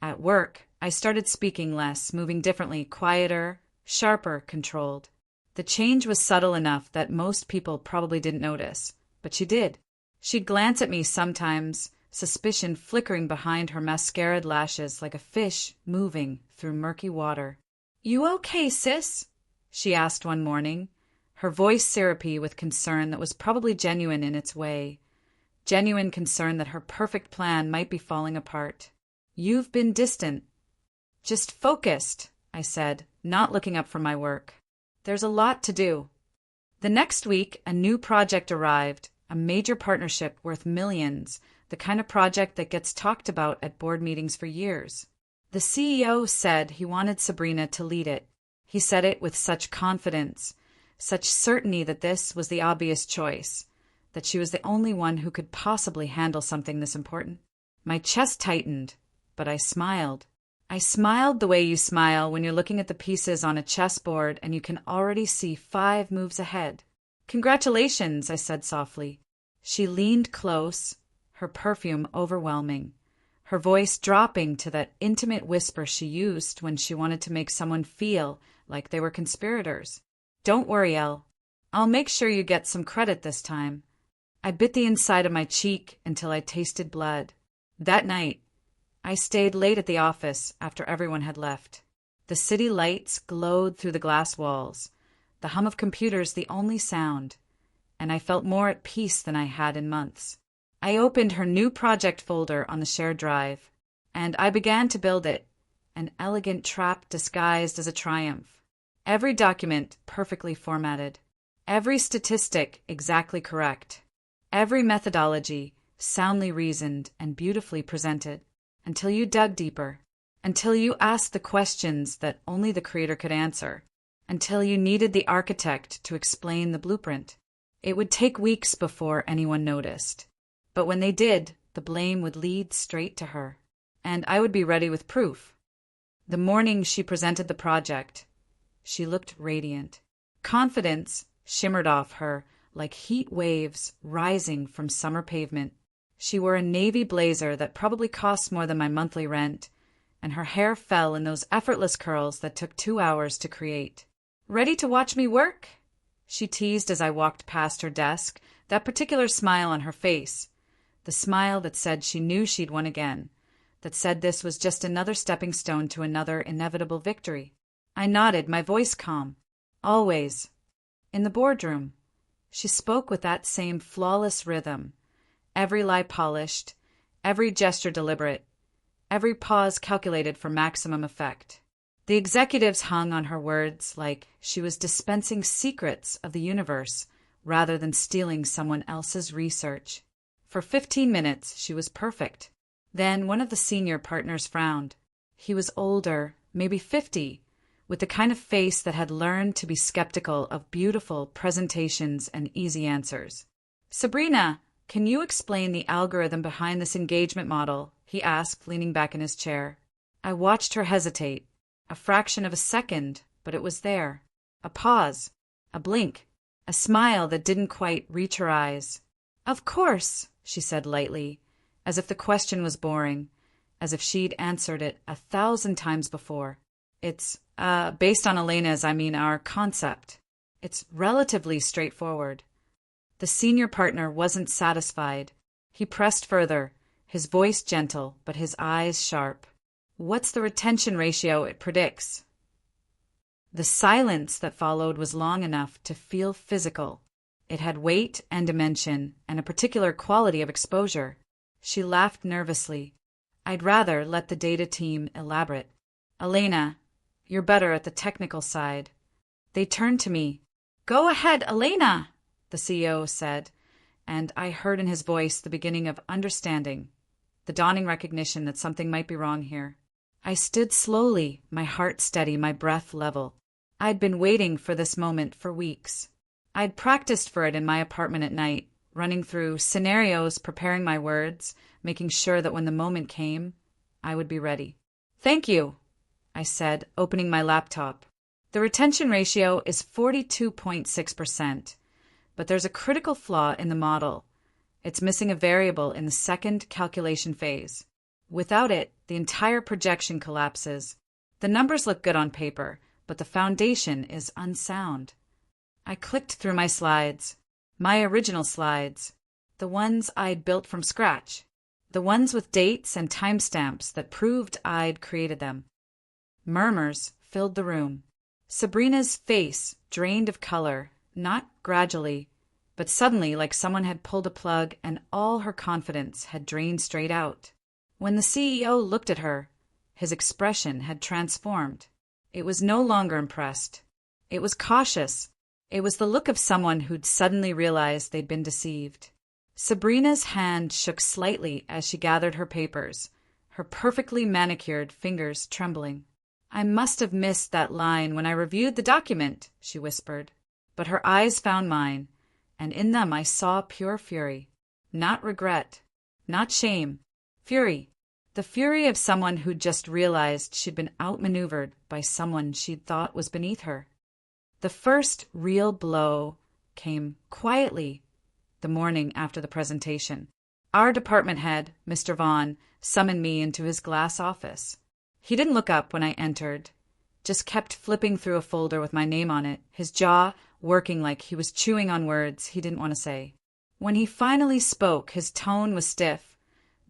At work, I started speaking less, moving differently, quieter, sharper, controlled. The change was subtle enough that most people probably didn't notice, but she did. She'd glance at me sometimes, suspicion flickering behind her mascaraed lashes like a fish moving through murky water. "You okay, sis?" she asked one morning, her voice syrupy with concern that was probably genuine in its way. Genuine concern that her perfect plan might be falling apart. "You've been distant." "Just focused," I said, not looking up from my work. "There's a lot to do." The next week, a new project arrived, a major partnership worth millions, the kind of project that gets talked about at board meetings for years. The CEO said he wanted Sabrina to lead it. He said it with such confidence, such certainty that this was the obvious choice, that she was the only one who could possibly handle something this important. My chest tightened, but I smiled. I smiled the way you smile when you're looking at the pieces on a chessboard and you can already see 5 moves ahead. "Congratulations," I said softly. She leaned close, her perfume overwhelming, her voice dropping to that intimate whisper she used when she wanted to make someone feel like they were conspirators. "Don't worry, Elle. I'll make sure you get some credit this time." I bit the inside of my cheek until I tasted blood. That night, I stayed late at the office after everyone had left. The city lights glowed through the glass walls, the hum of computers the only sound, and I felt more at peace than I had in months. I opened her new project folder on the shared drive, and I began to build it, an elegant trap disguised as a triumph. Every document perfectly formatted, every statistic exactly correct, every methodology soundly reasoned and beautifully presented, until you dug deeper, until you asked the questions that only the creator could answer, until you needed the architect to explain the blueprint. It would take weeks before anyone noticed, but when they did, the blame would lead straight to her, and I would be ready with proof. The morning she presented the project, she looked radiant. Confidence shimmered off her like heat waves rising from summer pavement. She wore a navy blazer that probably cost more than my monthly rent, and her hair fell in those effortless curls that took 2 hours to create. "Ready to watch me work?" she teased as I walked past her desk, that particular smile on her face, the smile that said she knew she'd won again, that said this was just another stepping stone to another inevitable victory. I nodded, my voice calm. "Always." In the boardroom, she spoke with that same flawless rhythm, every lie polished, every gesture deliberate, every pause calculated for maximum effect. The executives hung on her words like she was dispensing secrets of the universe rather than stealing someone else's research. For 15 minutes, she was perfect. Then one of the senior partners frowned. He was older, maybe 50, with the kind of face that had learned to be skeptical of beautiful presentations and easy answers. "Sabrina, can you explain the algorithm behind this engagement model?" he asked, leaning back in his chair. I watched her hesitate. A fraction of a second, but it was there. A pause, a blink, a smile that didn't quite reach her eyes. "Of course," she said lightly, as if the question was boring, as if she'd answered it 1,000 times before. "It's, based on Elena's, our concept. It's relatively straightforward." The senior partner wasn't satisfied. He pressed further, his voice gentle, but his eyes sharp. "What's the retention ratio it predicts?" The silence that followed was long enough to feel physical. It had weight and dimension, and a particular quality of exposure. She laughed nervously. I'd rather let the data team elaborate. Elena, you're better at the technical side. They turned to me. Go ahead, Elena, the CEO said, and I heard in his voice the beginning of understanding, the dawning recognition that something might be wrong here. I stood slowly, my heart steady, my breath level. I'd been waiting for this moment for weeks. I'd practiced for it in my apartment at night, running through scenarios, preparing my words, making sure that when the moment came, I would be ready. Thank you, I said, opening my laptop. The retention ratio is 42.6%, but there's a critical flaw in the model. It's missing a variable in the second calculation phase. Without it, the entire projection collapses. The numbers look good on paper, but the foundation is unsound. I clicked through my slides, my original slides, the ones I'd built from scratch, the ones with dates and timestamps that proved I'd created them. Murmurs filled the room. Sabrina's face drained of color, not gradually, but suddenly, like someone had pulled a plug and all her confidence had drained straight out. When the CEO looked at her, his expression had transformed. It was no longer impressed. It was cautious. It was the look of someone who'd suddenly realized they'd been deceived. Sabrina's hand shook slightly as she gathered her papers, her perfectly manicured fingers trembling. I must have missed that line when I reviewed the document, she whispered. But her eyes found mine, and in them I saw pure fury. Not regret, not shame. Fury. The fury of someone who'd just realized she'd been outmaneuvered by someone she'd thought was beneath her. The first real blow came quietly the morning after the presentation. Our department head, Mr. Vaughn, summoned me into his glass office. He didn't look up when I entered, just kept flipping through a folder with my name on it, his jaw working like he was chewing on words he didn't want to say. When he finally spoke, his tone was stiff,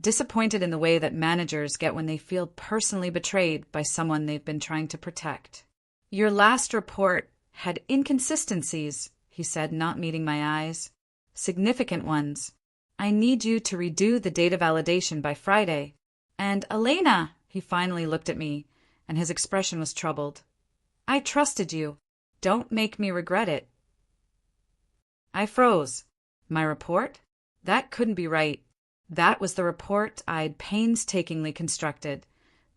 disappointed in the way that managers get when they feel personally betrayed by someone they've been trying to protect. Your last report had inconsistencies, he said, not meeting my eyes. Significant ones. I need you to redo the data validation by Friday. And Elena, he finally looked at me, and his expression was troubled. I trusted you. Don't make me regret it. I froze. My report? That couldn't be right. That was the report I'd painstakingly constructed,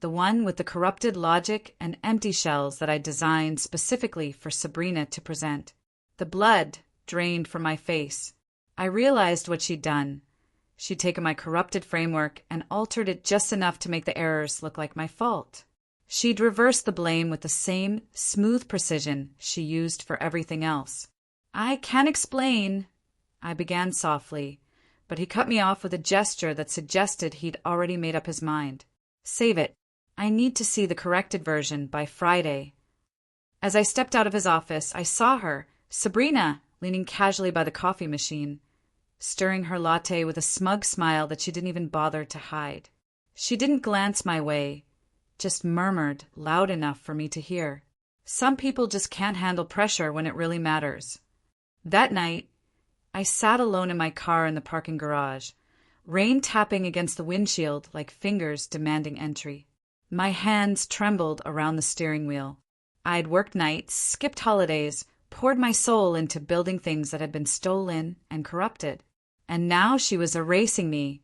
the one with the corrupted logic and empty shells that I designed specifically for Sabrina to present. The blood drained from my face. I realized what she'd done. She'd taken my corrupted framework and altered it just enough to make the errors look like my fault. She'd reversed the blame with the same smooth precision she used for everything else. I can't explain, I began softly, but he cut me off with a gesture that suggested he'd already made up his mind. Save it. I need to see the corrected version by Friday. As I stepped out of his office, I saw her, Sabrina, leaning casually by the coffee machine, stirring her latte with a smug smile that she didn't even bother to hide. She didn't glance my way, just murmured loud enough for me to hear. Some people just can't handle pressure when it really matters. That night, I sat alone in my car in the parking garage, rain tapping against the windshield like fingers demanding entry. My hands trembled around the steering wheel. I'd worked nights, skipped holidays, poured my soul into building things that had been stolen and corrupted. And now she was erasing me,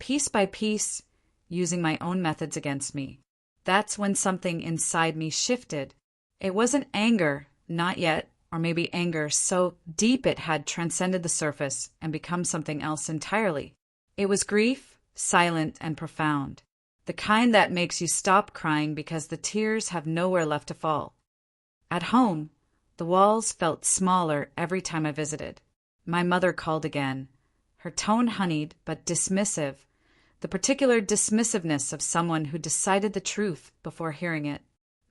piece by piece, using my own methods against me. That's when something inside me shifted. It wasn't anger, not yet, or maybe anger so deep it had transcended the surface and become something else entirely. It was grief, silent and profound, the kind that makes you stop crying because the tears have nowhere left to fall. At home, the walls felt smaller every time I visited. My mother called again, her tone honeyed but dismissive, the particular dismissiveness of someone who decided the truth before hearing it.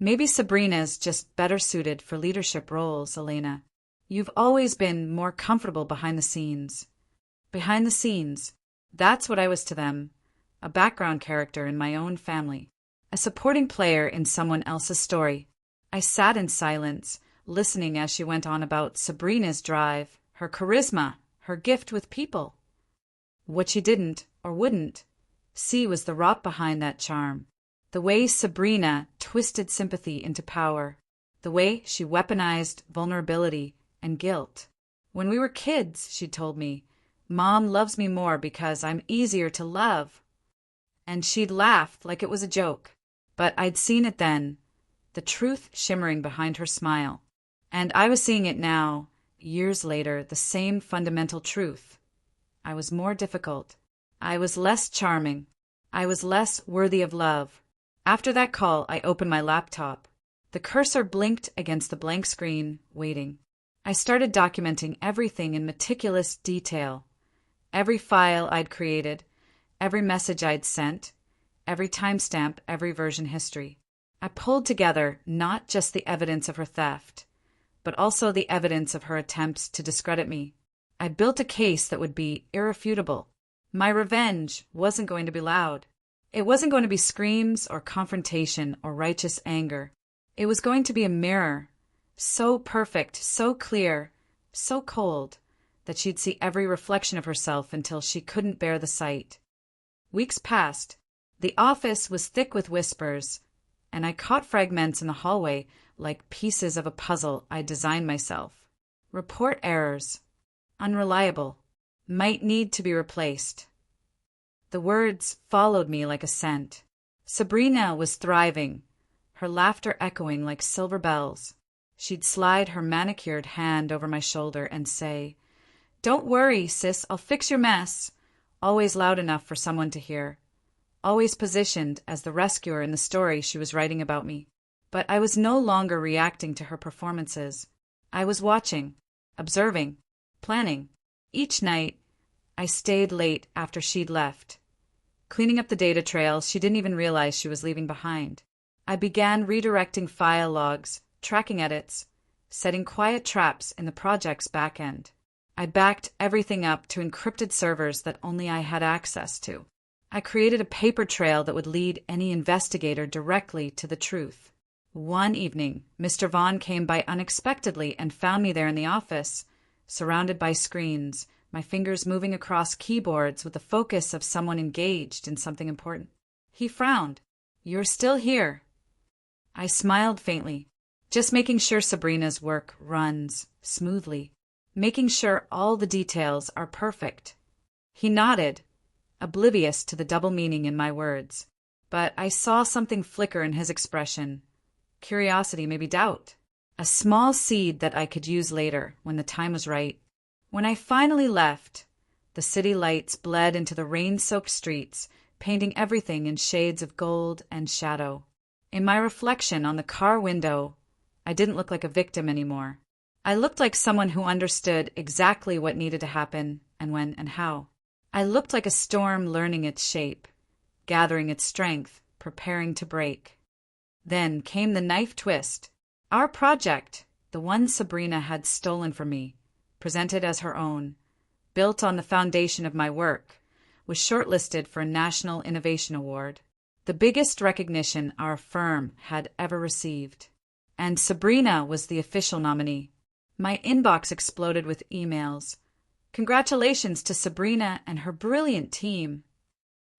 Maybe Sabrina's just better suited for leadership roles, Elena. You've always been more comfortable behind the scenes. Behind the scenes. That's what I was to them. A background character in my own family. A supporting player in someone else's story. I sat in silence, listening as she went on about Sabrina's drive, her charisma, her gift with people. What she didn't, or wouldn't, see was the rot behind that charm. The way Sabrina twisted sympathy into power. The way she weaponized vulnerability and guilt. When we were kids, she told me, Mom loves me more because I'm easier to love. And she'd laugh like it was a joke. But I'd seen it then, the truth shimmering behind her smile. And I was seeing it now, years later, the same fundamental truth. I was more difficult. I was less charming. I was less worthy of love. After that call, I opened my laptop. The cursor blinked against the blank screen, waiting. I started documenting everything in meticulous detail. Every file I'd created, every message I'd sent, every timestamp, every version history. I pulled together not just the evidence of her theft, but also the evidence of her attempts to discredit me. I built a case that would be irrefutable. My revenge wasn't going to be loud. It wasn't going to be screams or confrontation or righteous anger. It was going to be a mirror, so perfect, so clear, so cold, that she'd see every reflection of herself until she couldn't bear the sight. Weeks passed. The office was thick with whispers, and I caught fragments in the hallway like pieces of a puzzle I designed myself. Report errors. Unreliable. Might need to be replaced. The words followed me like a scent. Sabrina was thriving, her laughter echoing like silver bells. She'd slide her manicured hand over my shoulder and say, "Don't worry, sis, I'll fix your mess." Always loud enough for someone to hear. Always positioned as the rescuer in the story she was writing about me. But I was no longer reacting to her performances. I was watching, observing, planning. Each night, I stayed late after she'd left, cleaning up the data trails she didn't even realize she was leaving behind. I began redirecting file logs, tracking edits, setting quiet traps in the project's backend. I backed everything up to encrypted servers that only I had access to. I created a paper trail that would lead any investigator directly to the truth. One evening, Mr. Vaughn came by unexpectedly and found me there in the office, surrounded by screens, my fingers moving across keyboards with the focus of someone engaged in something important. He frowned. "You're still here." I smiled faintly, just making sure Sabrina's work runs smoothly, making sure all the details are perfect. He nodded, oblivious to the double meaning in my words. But I saw something flicker in his expression. Curiosity, maybe doubt. A small seed that I could use later, when the time was right. When I finally left, the city lights bled into the rain-soaked streets, painting everything in shades of gold and shadow. In my reflection on the car window, I didn't look like a victim anymore. I looked like someone who understood exactly what needed to happen and when and how. I looked like a storm learning its shape, gathering its strength, preparing to break. Then came the knife twist. Our project, the one Sabrina had stolen from me, presented as her own, built on the foundation of my work, was shortlisted for a National Innovation Award, the biggest recognition our firm had ever received. And Sabrina was the official nominee. My inbox exploded with emails. Congratulations to Sabrina and her brilliant team.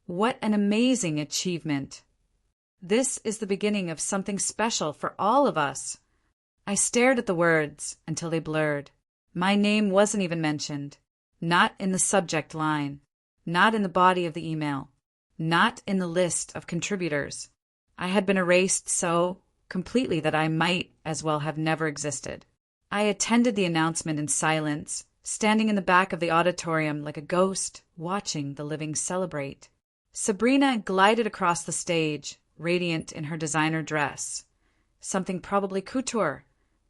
What an amazing achievement. This is the beginning of something special for all of us. I stared at the words until they blurred. My name wasn't even mentioned. Not in the subject line. Not in the body of the email. Not in the list of contributors. I had been erased so completely that I might as well have never existed. I attended the announcement in silence, standing in the back of the auditorium like a ghost, watching the living celebrate. Sabrina glided across the stage, radiant in her designer dress. Something probably couture,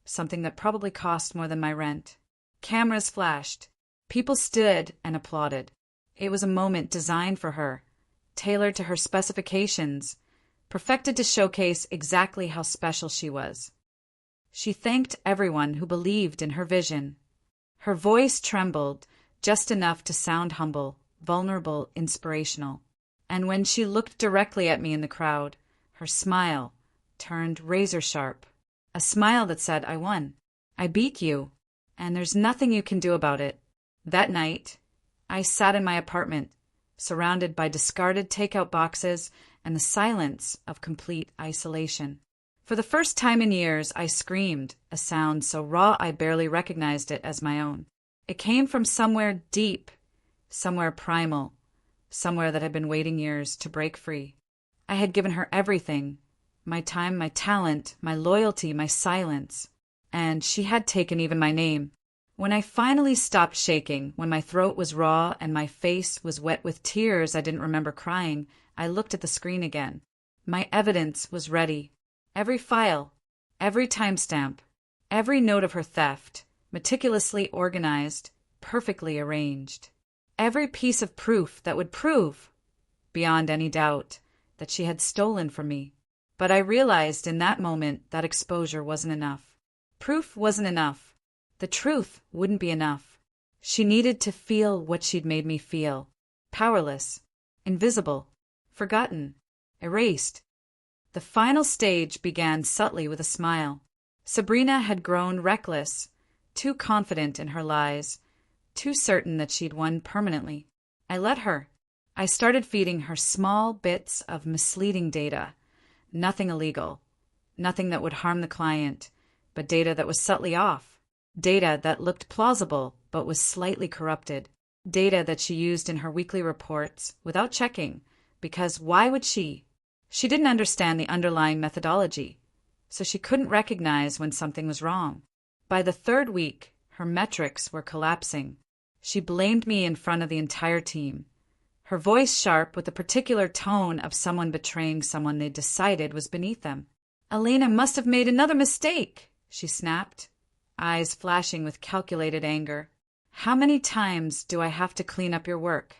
something that probably cost more than my rent. Cameras flashed. People stood and applauded. It was a moment designed for her, tailored to her specifications, perfected to showcase exactly how special she was. She thanked everyone who believed in her vision. Her voice trembled, just enough to sound humble, vulnerable, inspirational. And when she looked directly at me in the crowd, her smile turned razor-sharp. A smile that said, I won. I beat you, and there's nothing you can do about it. That night, I sat in my apartment, surrounded by discarded takeout boxes and the silence of complete isolation. For the first time in years, I screamed, a sound so raw I barely recognized it as my own. It came from somewhere deep, somewhere primal, somewhere that had been waiting years to break free. I had given her everything, my time, my talent, my loyalty, my silence, and she had taken even my name. When I finally stopped shaking, when my throat was raw and my face was wet with tears I didn't remember crying, I looked at the screen again. My evidence was ready. Every file, every timestamp, every note of her theft, meticulously organized, perfectly arranged. Every piece of proof that would prove, beyond any doubt, that she had stolen from me. But I realized in that moment that exposure wasn't enough. Proof wasn't enough. The truth wouldn't be enough. She needed to feel what she'd made me feel. Powerless, invisible, forgotten, erased. The final stage began subtly with a smile. Sabrina had grown reckless, too confident in her lies, too certain that she'd won permanently. I let her. I started feeding her small bits of misleading data. Nothing illegal, nothing that would harm the client, but data that was subtly off. Data that looked plausible but was slightly corrupted. Data that she used in her weekly reports without checking, because why would she? She didn't understand the underlying methodology, so she couldn't recognize when something was wrong. By the third week, her metrics were collapsing. She blamed me in front of the entire team. Her voice sharp with the particular tone of someone betraying someone they decided was beneath them. Elena must have made another mistake, she snapped, eyes flashing with calculated anger. How many times do I have to clean up your work?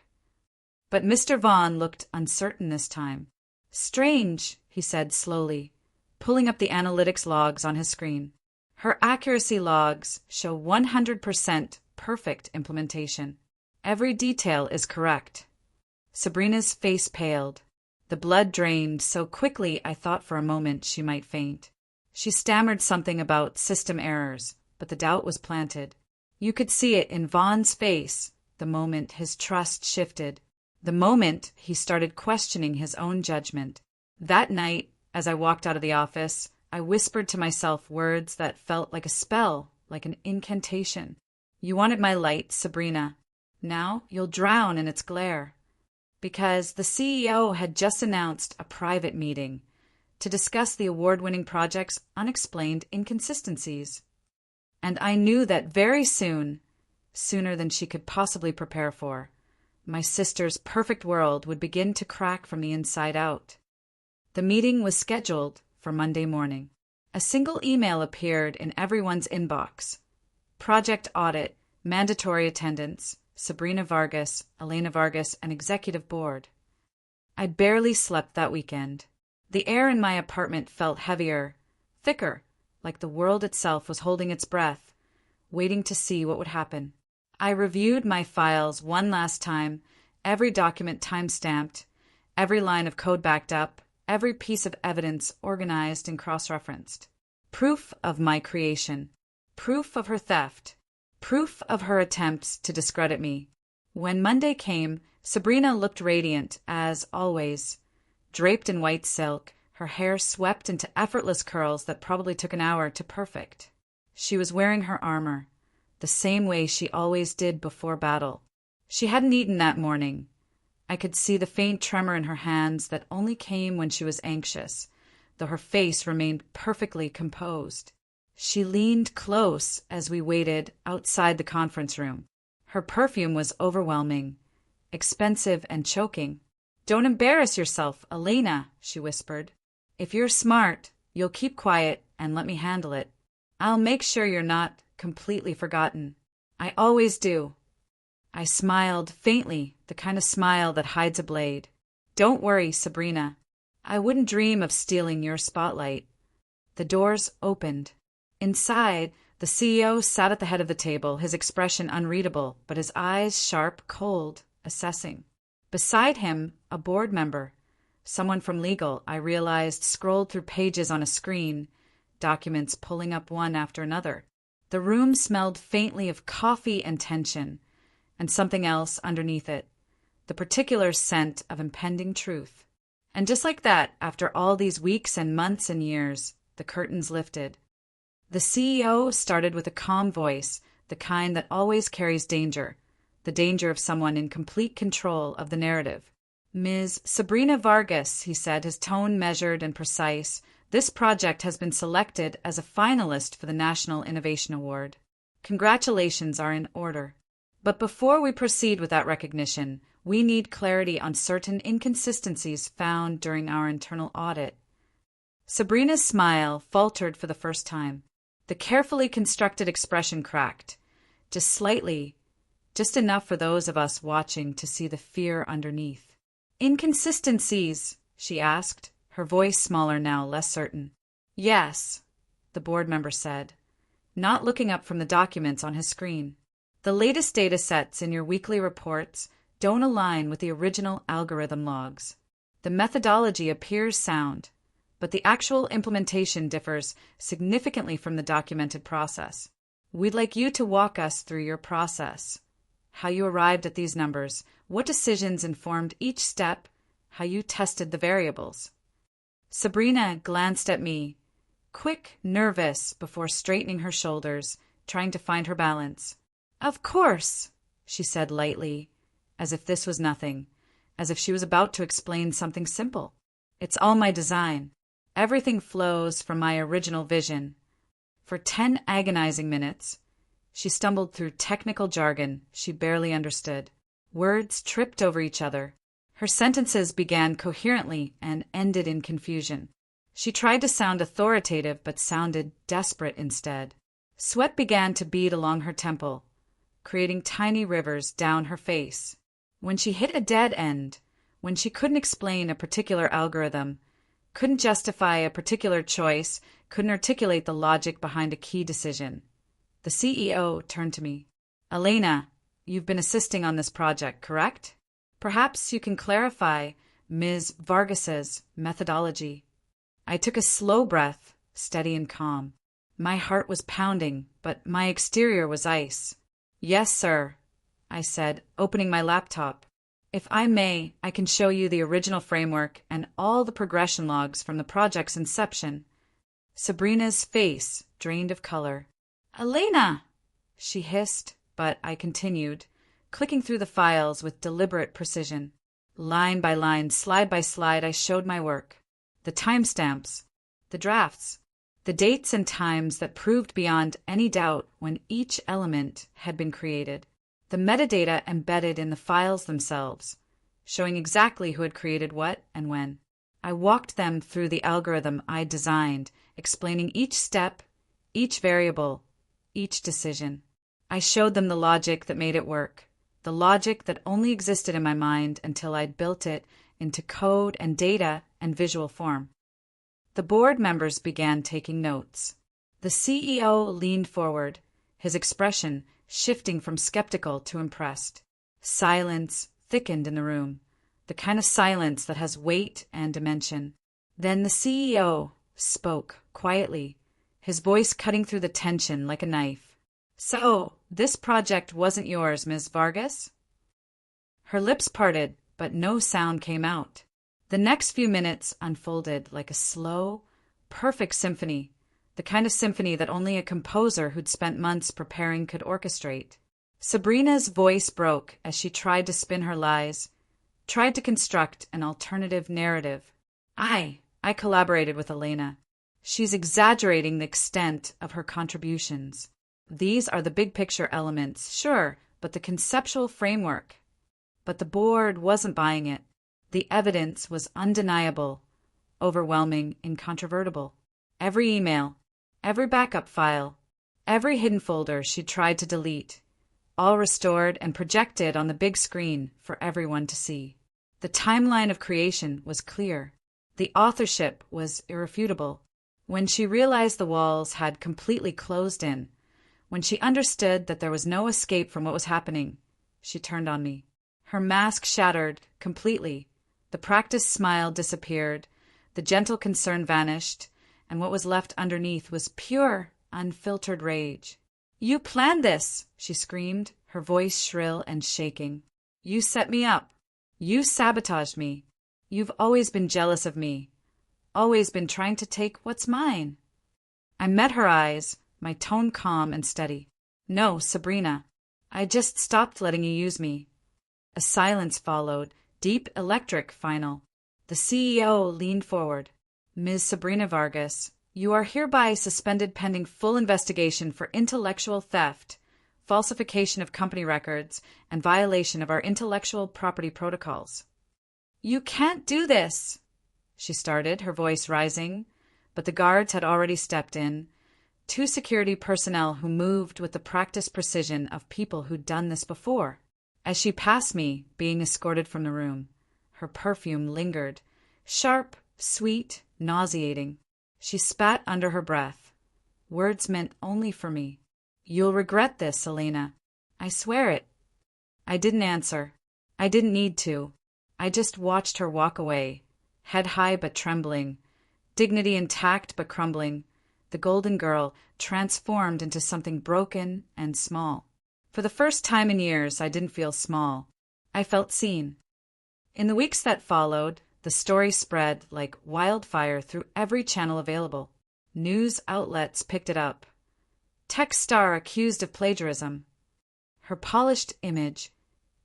But Mr. Vaughn looked uncertain this time. Strange, he said slowly, pulling up the analytics logs on his screen. Her accuracy logs show 100% perfect implementation. Every detail is correct. Sabrina's face paled. The blood drained so quickly I thought for a moment she might faint. She stammered something about system errors, but the doubt was planted. You could see it in Vaughn's face the moment his trust shifted, the moment he started questioning his own judgment. That night, as I walked out of the office, I whispered to myself words that felt like a spell, like an incantation. You wanted my light, Sabrina. Now you'll drown in its glare. Because the CEO had just announced a private meeting to discuss the award-winning project's unexplained inconsistencies. And I knew that very soon, sooner than she could possibly prepare for, my sister's perfect world would begin to crack from the inside out. The meeting was scheduled for Monday morning. A single email appeared in everyone's inbox. Project audit, mandatory attendance, Sabrina Vargas, Elena Vargas, and executive board. I barely slept that weekend. The air in my apartment felt heavier, thicker, like the world itself was holding its breath, waiting to see what would happen. I reviewed my files one last time, every document time-stamped, every line of code backed up, every piece of evidence organized and cross-referenced. Proof of my creation. Proof of her theft. Proof of her attempts to discredit me. When Monday came, Sabrina looked radiant, as always. Draped in white silk, her hair swept into effortless curls that probably took an hour to perfect. She was wearing her armor, the same way she always did before battle. She hadn't eaten that morning. I could see the faint tremor in her hands that only came when she was anxious, though her face remained perfectly composed. She leaned close as we waited outside the conference room. Her perfume was overwhelming, expensive and choking. "Don't embarrass yourself, Elena," she whispered. "If you're smart, you'll keep quiet and let me handle it. I'll make sure you're not completely forgotten. I always do." I smiled faintly, the kind of smile that hides a blade. "Don't worry, Sabrina. I wouldn't dream of stealing your spotlight." The doors opened. Inside, the CEO sat at the head of the table, his expression unreadable, but his eyes sharp, cold, assessing. Beside him, a board member, someone from legal, I realized, scrolled through pages on a screen, documents pulling up one after another. The room smelled faintly of coffee and tension, and something else underneath it, the particular scent of impending truth. And just like that, after all these weeks and months and years, the curtains lifted. The CEO started with a calm voice, the kind that always carries danger, the danger of someone in complete control of the narrative. "Ms. Sabrina Vargas," he said, his tone measured and precise, "this project has been selected as a finalist for the National Innovation Award. Congratulations are in order. But before we proceed with that recognition, we need clarity on certain inconsistencies found during our internal audit." Sabrina's smile faltered for the first time. The carefully constructed expression cracked, just slightly, just enough for those of us watching to see the fear underneath. "Inconsistencies?" she asked, her voice smaller now, less certain. "Yes," the board member said, not looking up from the documents on his screen. "The latest data sets in your weekly reports don't align with the original algorithm logs. The methodology appears sound, but the actual implementation differs significantly from the documented process. We'd like you to walk us through your process, how you arrived at these numbers, what decisions informed each step, how you tested the variables." Sabrina glanced at me, quick, nervous, before straightening her shoulders, trying to find her balance. "Of course," she said lightly, as if this was nothing, as if she was about to explain something simple. "It's all my design. Everything flows from my original vision." For 10 agonizing minutes, she stumbled through technical jargon she barely understood. Words tripped over each other. Her sentences began coherently and ended in confusion. She tried to sound authoritative but sounded desperate instead. Sweat began to bead along her temple, creating tiny rivers down her face. When she hit a dead end, when she couldn't explain a particular algorithm, couldn't justify a particular choice, couldn't articulate the logic behind a key decision, the CEO turned to me. "Elena, you've been assisting on this project, correct? Perhaps you can clarify Ms. Vargas's methodology." I took a slow breath, steady and calm. My heart was pounding, but my exterior was ice. "Yes, sir," I said, opening my laptop. "If I may, I can show you the original framework and all the progression logs from the project's inception." Sabrina's face drained of color. "Elena!" she hissed, but I continued, clicking through the files with deliberate precision. Line by line, slide by slide, I showed my work. The timestamps, the drafts, the dates and times that proved beyond any doubt when each element had been created. The metadata embedded in the files themselves, showing exactly who had created what and when. I walked them through the algorithm I designed, explaining each step, each variable, each decision. I showed them the logic that made it work, the logic that only existed in my mind until I'd built it into code and data and visual form. The board members began taking notes. The CEO leaned forward, his expression shifting from skeptical to impressed. Silence thickened in the room, the kind of silence that has weight and dimension. Then the CEO spoke quietly, his voice cutting through the tension like a knife. "So, this project wasn't yours, Ms. Vargas?" Her lips parted, but no sound came out. The next few minutes unfolded like a slow, perfect symphony, the kind of symphony that only a composer who'd spent months preparing could orchestrate. Sabrina's voice broke as she tried to spin her lies, tried to construct an alternative narrative. I collaborated with Elena. She's exaggerating the extent of her contributions. These are the big picture elements, sure, but the conceptual framework. But the board wasn't buying it. The evidence was undeniable, overwhelming, incontrovertible. Every email, every backup file, every hidden folder she tried to delete, all restored and projected on the big screen for everyone to see. The timeline of creation was clear. The authorship was irrefutable. When she realized the walls had completely closed in, when she understood that there was no escape from what was happening, she turned on me. Her mask shattered completely. The practiced smile disappeared, the gentle concern vanished, and what was left underneath was pure, unfiltered rage. "You planned this!" she screamed, her voice shrill and shaking. "You set me up. You sabotaged me. You've always been jealous of me. Always been trying to take what's mine." I met her eyes, my tone calm and steady. "No, Sabrina. I just stopped letting you use me." A silence followed, deep, electric, final. The CEO leaned forward. "Ms. Sabrina Vargas, you are hereby suspended pending full investigation for intellectual theft, falsification of company records, and violation of our intellectual property protocols." "You can't do this," she started, her voice rising, but the guards had already stepped in, 2 security personnel who moved with the practiced precision of people who'd done this before. As she passed me, being escorted from the room, her perfume lingered, sharp, sweet, nauseating. She spat under her breath. Words meant only for me. "You'll regret this, Elena. I swear it." I didn't answer. I didn't need to. I just watched her walk away, head high but trembling, dignity intact but crumbling, the golden girl transformed into something broken and small. For the first time in years, I didn't feel small. I felt seen. In the weeks that followed, the story spread like wildfire through every channel available. News outlets picked it up. Tech star accused of plagiarism. Her polished image,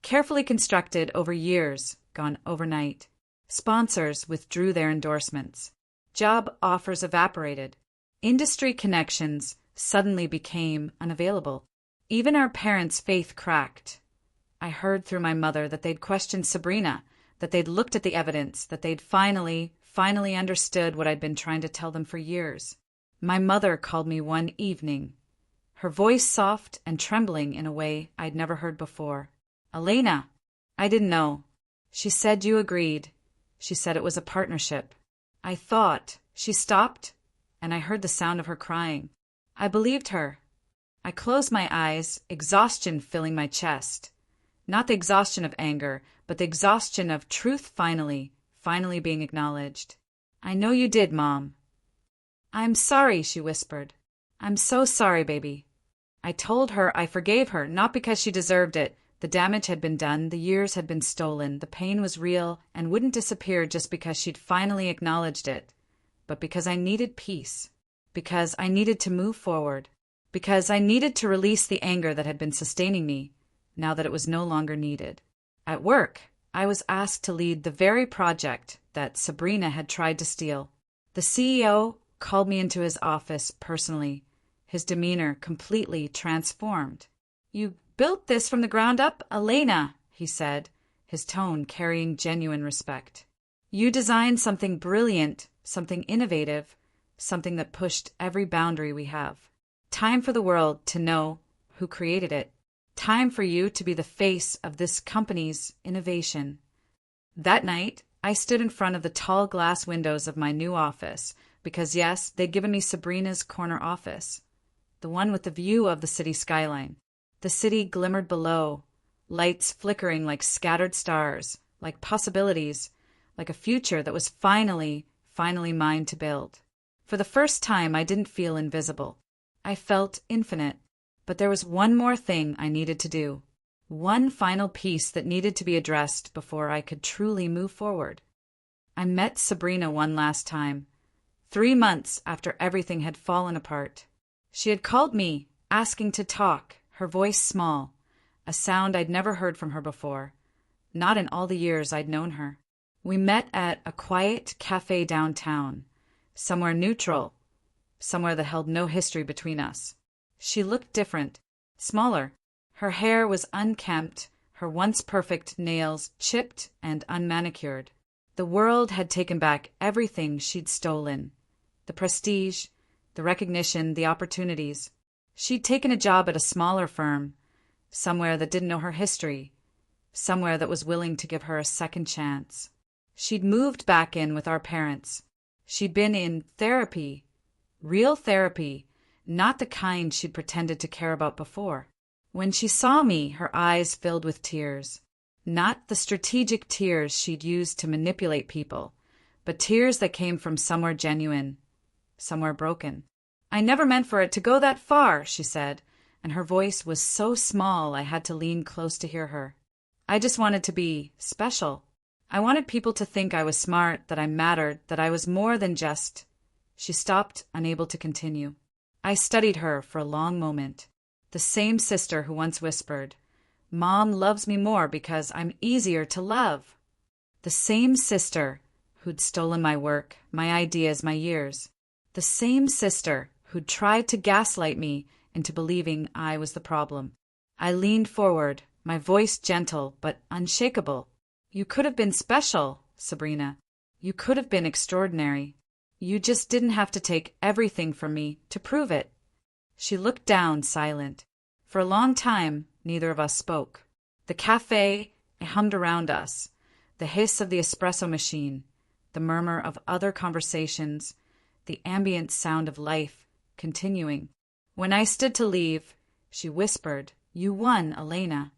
carefully constructed over years, gone overnight. Sponsors withdrew their endorsements. Job offers evaporated. Industry connections suddenly became unavailable. Even our parents' faith cracked. I heard through my mother that they'd questioned Sabrina, that they'd looked at the evidence, that they'd finally understood what I'd been trying to tell them for years. My mother called me one evening, her voice soft and trembling in a way I'd never heard before. "Elena." I didn't know. "She said you agreed. She said it was a partnership." I thought. She stopped, and I heard the sound of her crying. I believed her. I closed my eyes, exhaustion filling my chest. Not the exhaustion of anger, but the exhaustion of truth finally being acknowledged. "I know you did, Mom." "I'm sorry," she whispered. "I'm so sorry, baby." I told her I forgave her, not because she deserved it. The damage had been done, the years had been stolen, the pain was real and wouldn't disappear just because she'd finally acknowledged it, but because I needed peace, because I needed to move forward, because I needed to release the anger that had been sustaining me, now that it was no longer needed. At work, I was asked to lead the very project that Sabrina had tried to steal. The CEO called me into his office personally, his demeanor completely transformed. "You built this from the ground up, Elena," he said, his tone carrying genuine respect. "You designed something brilliant, something innovative, something that pushed every boundary we have. Time for the world to know who created it. Time for you to be the face of this company's innovation." That night, I stood in front of the tall glass windows of my new office because, yes, they'd given me Sabrina's corner office, the one with the view of the city skyline. The city glimmered below, lights flickering like scattered stars, like possibilities, like a future that was finally mine to build. For the first time, I didn't feel invisible. I felt infinite. But there was one more thing I needed to do. One final piece that needed to be addressed before I could truly move forward. I met Sabrina one last time, 3 months after everything had fallen apart. She had called me, asking to talk, her voice small, a sound I'd never heard from her before, not in all the years I'd known her. We met at a quiet cafe downtown, somewhere neutral, somewhere that held no history between us. She looked different, smaller. Her hair was unkempt, her once perfect nails chipped and unmanicured. The world had taken back everything she'd stolen. The prestige, the recognition, the opportunities. She'd taken a job at a smaller firm, somewhere that didn't know her history, somewhere that was willing to give her a second chance. She'd moved back in with our parents. She'd been in therapy, real therapy, not the kind she'd pretended to care about before. When she saw me, her eyes filled with tears. Not the strategic tears she'd used to manipulate people, but tears that came from somewhere genuine. somewhere broken. "I never meant for it to go that far," she said, and her voice was so small I had to lean close to hear her. "I just wanted to be special. I wanted people to think I was smart, that I mattered, that I was more than just—" She stopped, unable to continue. I studied her for a long moment. The same sister who once whispered, "Mom loves me more because I'm easier to love." The same sister who'd stolen my work, my ideas, my years. The same sister who'd tried to gaslight me into believing I was the problem. I leaned forward, my voice gentle but unshakable. "You could have been special, Sabrina. You could have been extraordinary. You just didn't have to take everything from me to prove it." She looked down, silent. For a long time, neither of us spoke. The cafe hummed around us, the hiss of the espresso machine, the murmur of other conversations, the ambient sound of life continuing. When I stood to leave, she whispered, "You won, Elena."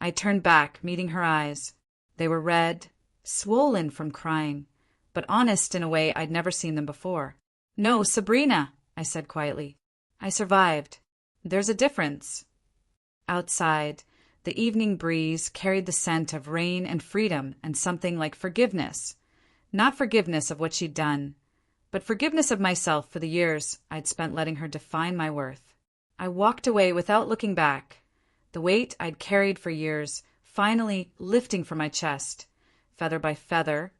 I turned back, meeting her eyes. They were red, swollen from crying, but honest in a way I'd never seen them before. "No, Sabrina," I said quietly. "I survived. There's a difference." Outside, the evening breeze carried the scent of rain and freedom and something like forgiveness. Not forgiveness of what she'd done, but forgiveness of myself for the years I'd spent letting her define my worth. I walked away without looking back, the weight I'd carried for years finally lifting from my chest, feather by feather,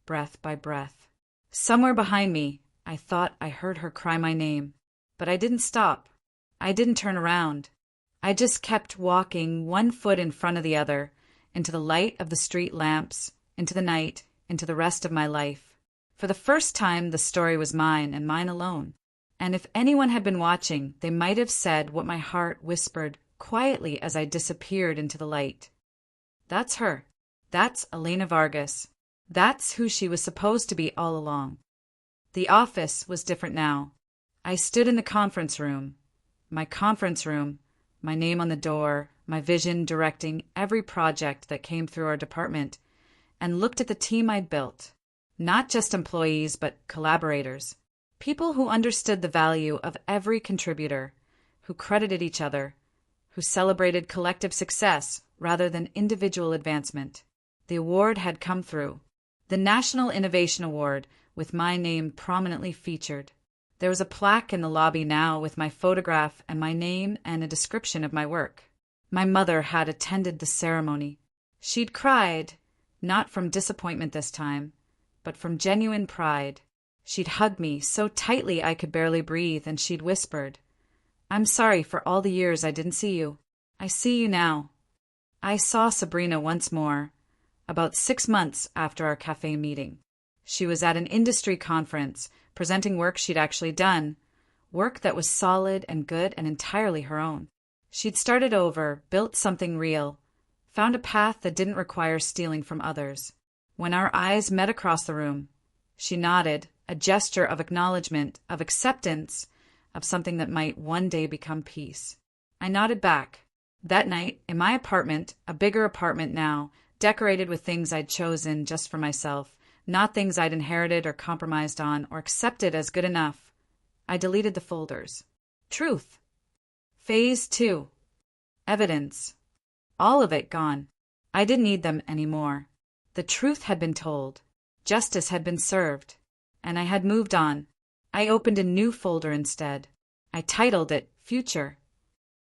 breath by breath. Somewhere behind me, I thought I heard her cry my name, but I didn't stop. I didn't turn around. I just kept walking, one foot in front of the other, into the light of the street lamps, into the night, into the rest of my life. For the first time, the story was mine and mine alone. And if anyone had been watching, they might have said what my heart whispered quietly as I disappeared into the light. "That's her. That's Elena Vargas. That's who she was supposed to be all along." The office was different now. I stood in the conference room. My conference room, my name on the door, my vision directing every project that came through our department, and looked at the team I'd built. Not just employees, but collaborators. People who understood the value of every contributor, who credited each other, who celebrated collective success rather than individual advancement. The award had come through. The National Innovation Award, with my name prominently featured. There was a plaque in the lobby now with my photograph and my name and a description of my work. My mother had attended the ceremony. She'd cried, not from disappointment this time, but from genuine pride. She'd hugged me so tightly I could barely breathe, and she'd whispered, "I'm sorry for all the years I didn't see you. I see you now." I saw Sabrina once more, about 6 months after our cafe meeting. She was at an industry conference, presenting work she'd actually done, work that was solid and good and entirely her own. She'd started over, built something real, found a path that didn't require stealing from others. When our eyes met across the room, she nodded, a gesture of acknowledgement, of acceptance, of something that might one day become peace. I nodded back. That night, in my apartment, a bigger apartment now, decorated with things I'd chosen just for myself, not things I'd inherited or compromised on or accepted as good enough, I deleted the folders. Truth. Phase 2. Evidence. All of it gone. I didn't need them anymore. The truth had been told. Justice had been served. And I had moved on. I opened a new folder instead. I titled it Future.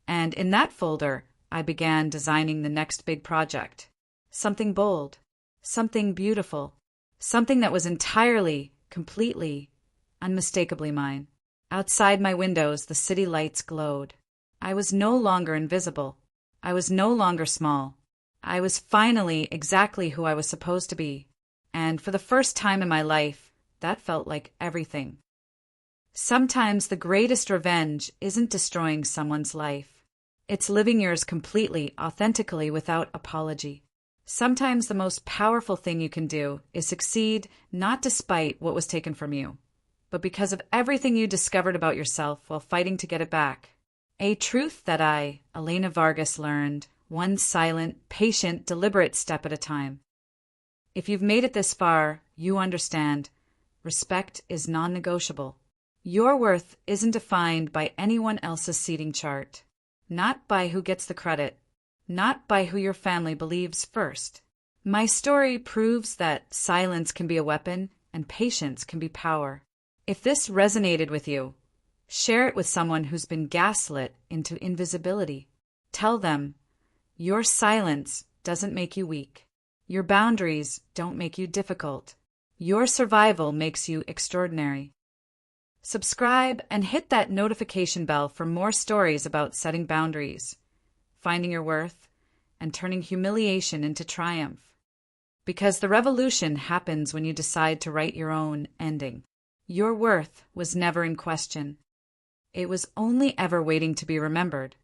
And in that folder, I began designing the next big project. Something bold. Something beautiful. Something that was entirely, completely, unmistakably mine. Outside my windows, the city lights glowed. I was no longer invisible. I was no longer small. I was finally exactly who I was supposed to be. And for the first time in my life, that felt like everything. Sometimes the greatest revenge isn't destroying someone's life. It's living yours completely, authentically, without apology. Sometimes the most powerful thing you can do is succeed not despite what was taken from you, but because of everything you discovered about yourself while fighting to get it back. A truth that I, Elena Vargas, learned, one silent, patient, deliberate step at a time. If you've made it this far, you understand. Respect is non-negotiable. Your worth isn't defined by anyone else's seating chart, not by who gets the credit, not by who your family believes first. My story proves that silence can be a weapon and patience can be power. If this resonated with you, share it with someone who's been gaslit into invisibility. Tell them, your silence doesn't make you weak. Your boundaries don't make you difficult. Your survival makes you extraordinary. Subscribe and hit that notification bell for more stories about setting boundaries, finding your worth, and turning humiliation into triumph. Because the revolution happens when you decide to write your own ending. Your worth was never in question. It was only ever waiting to be remembered.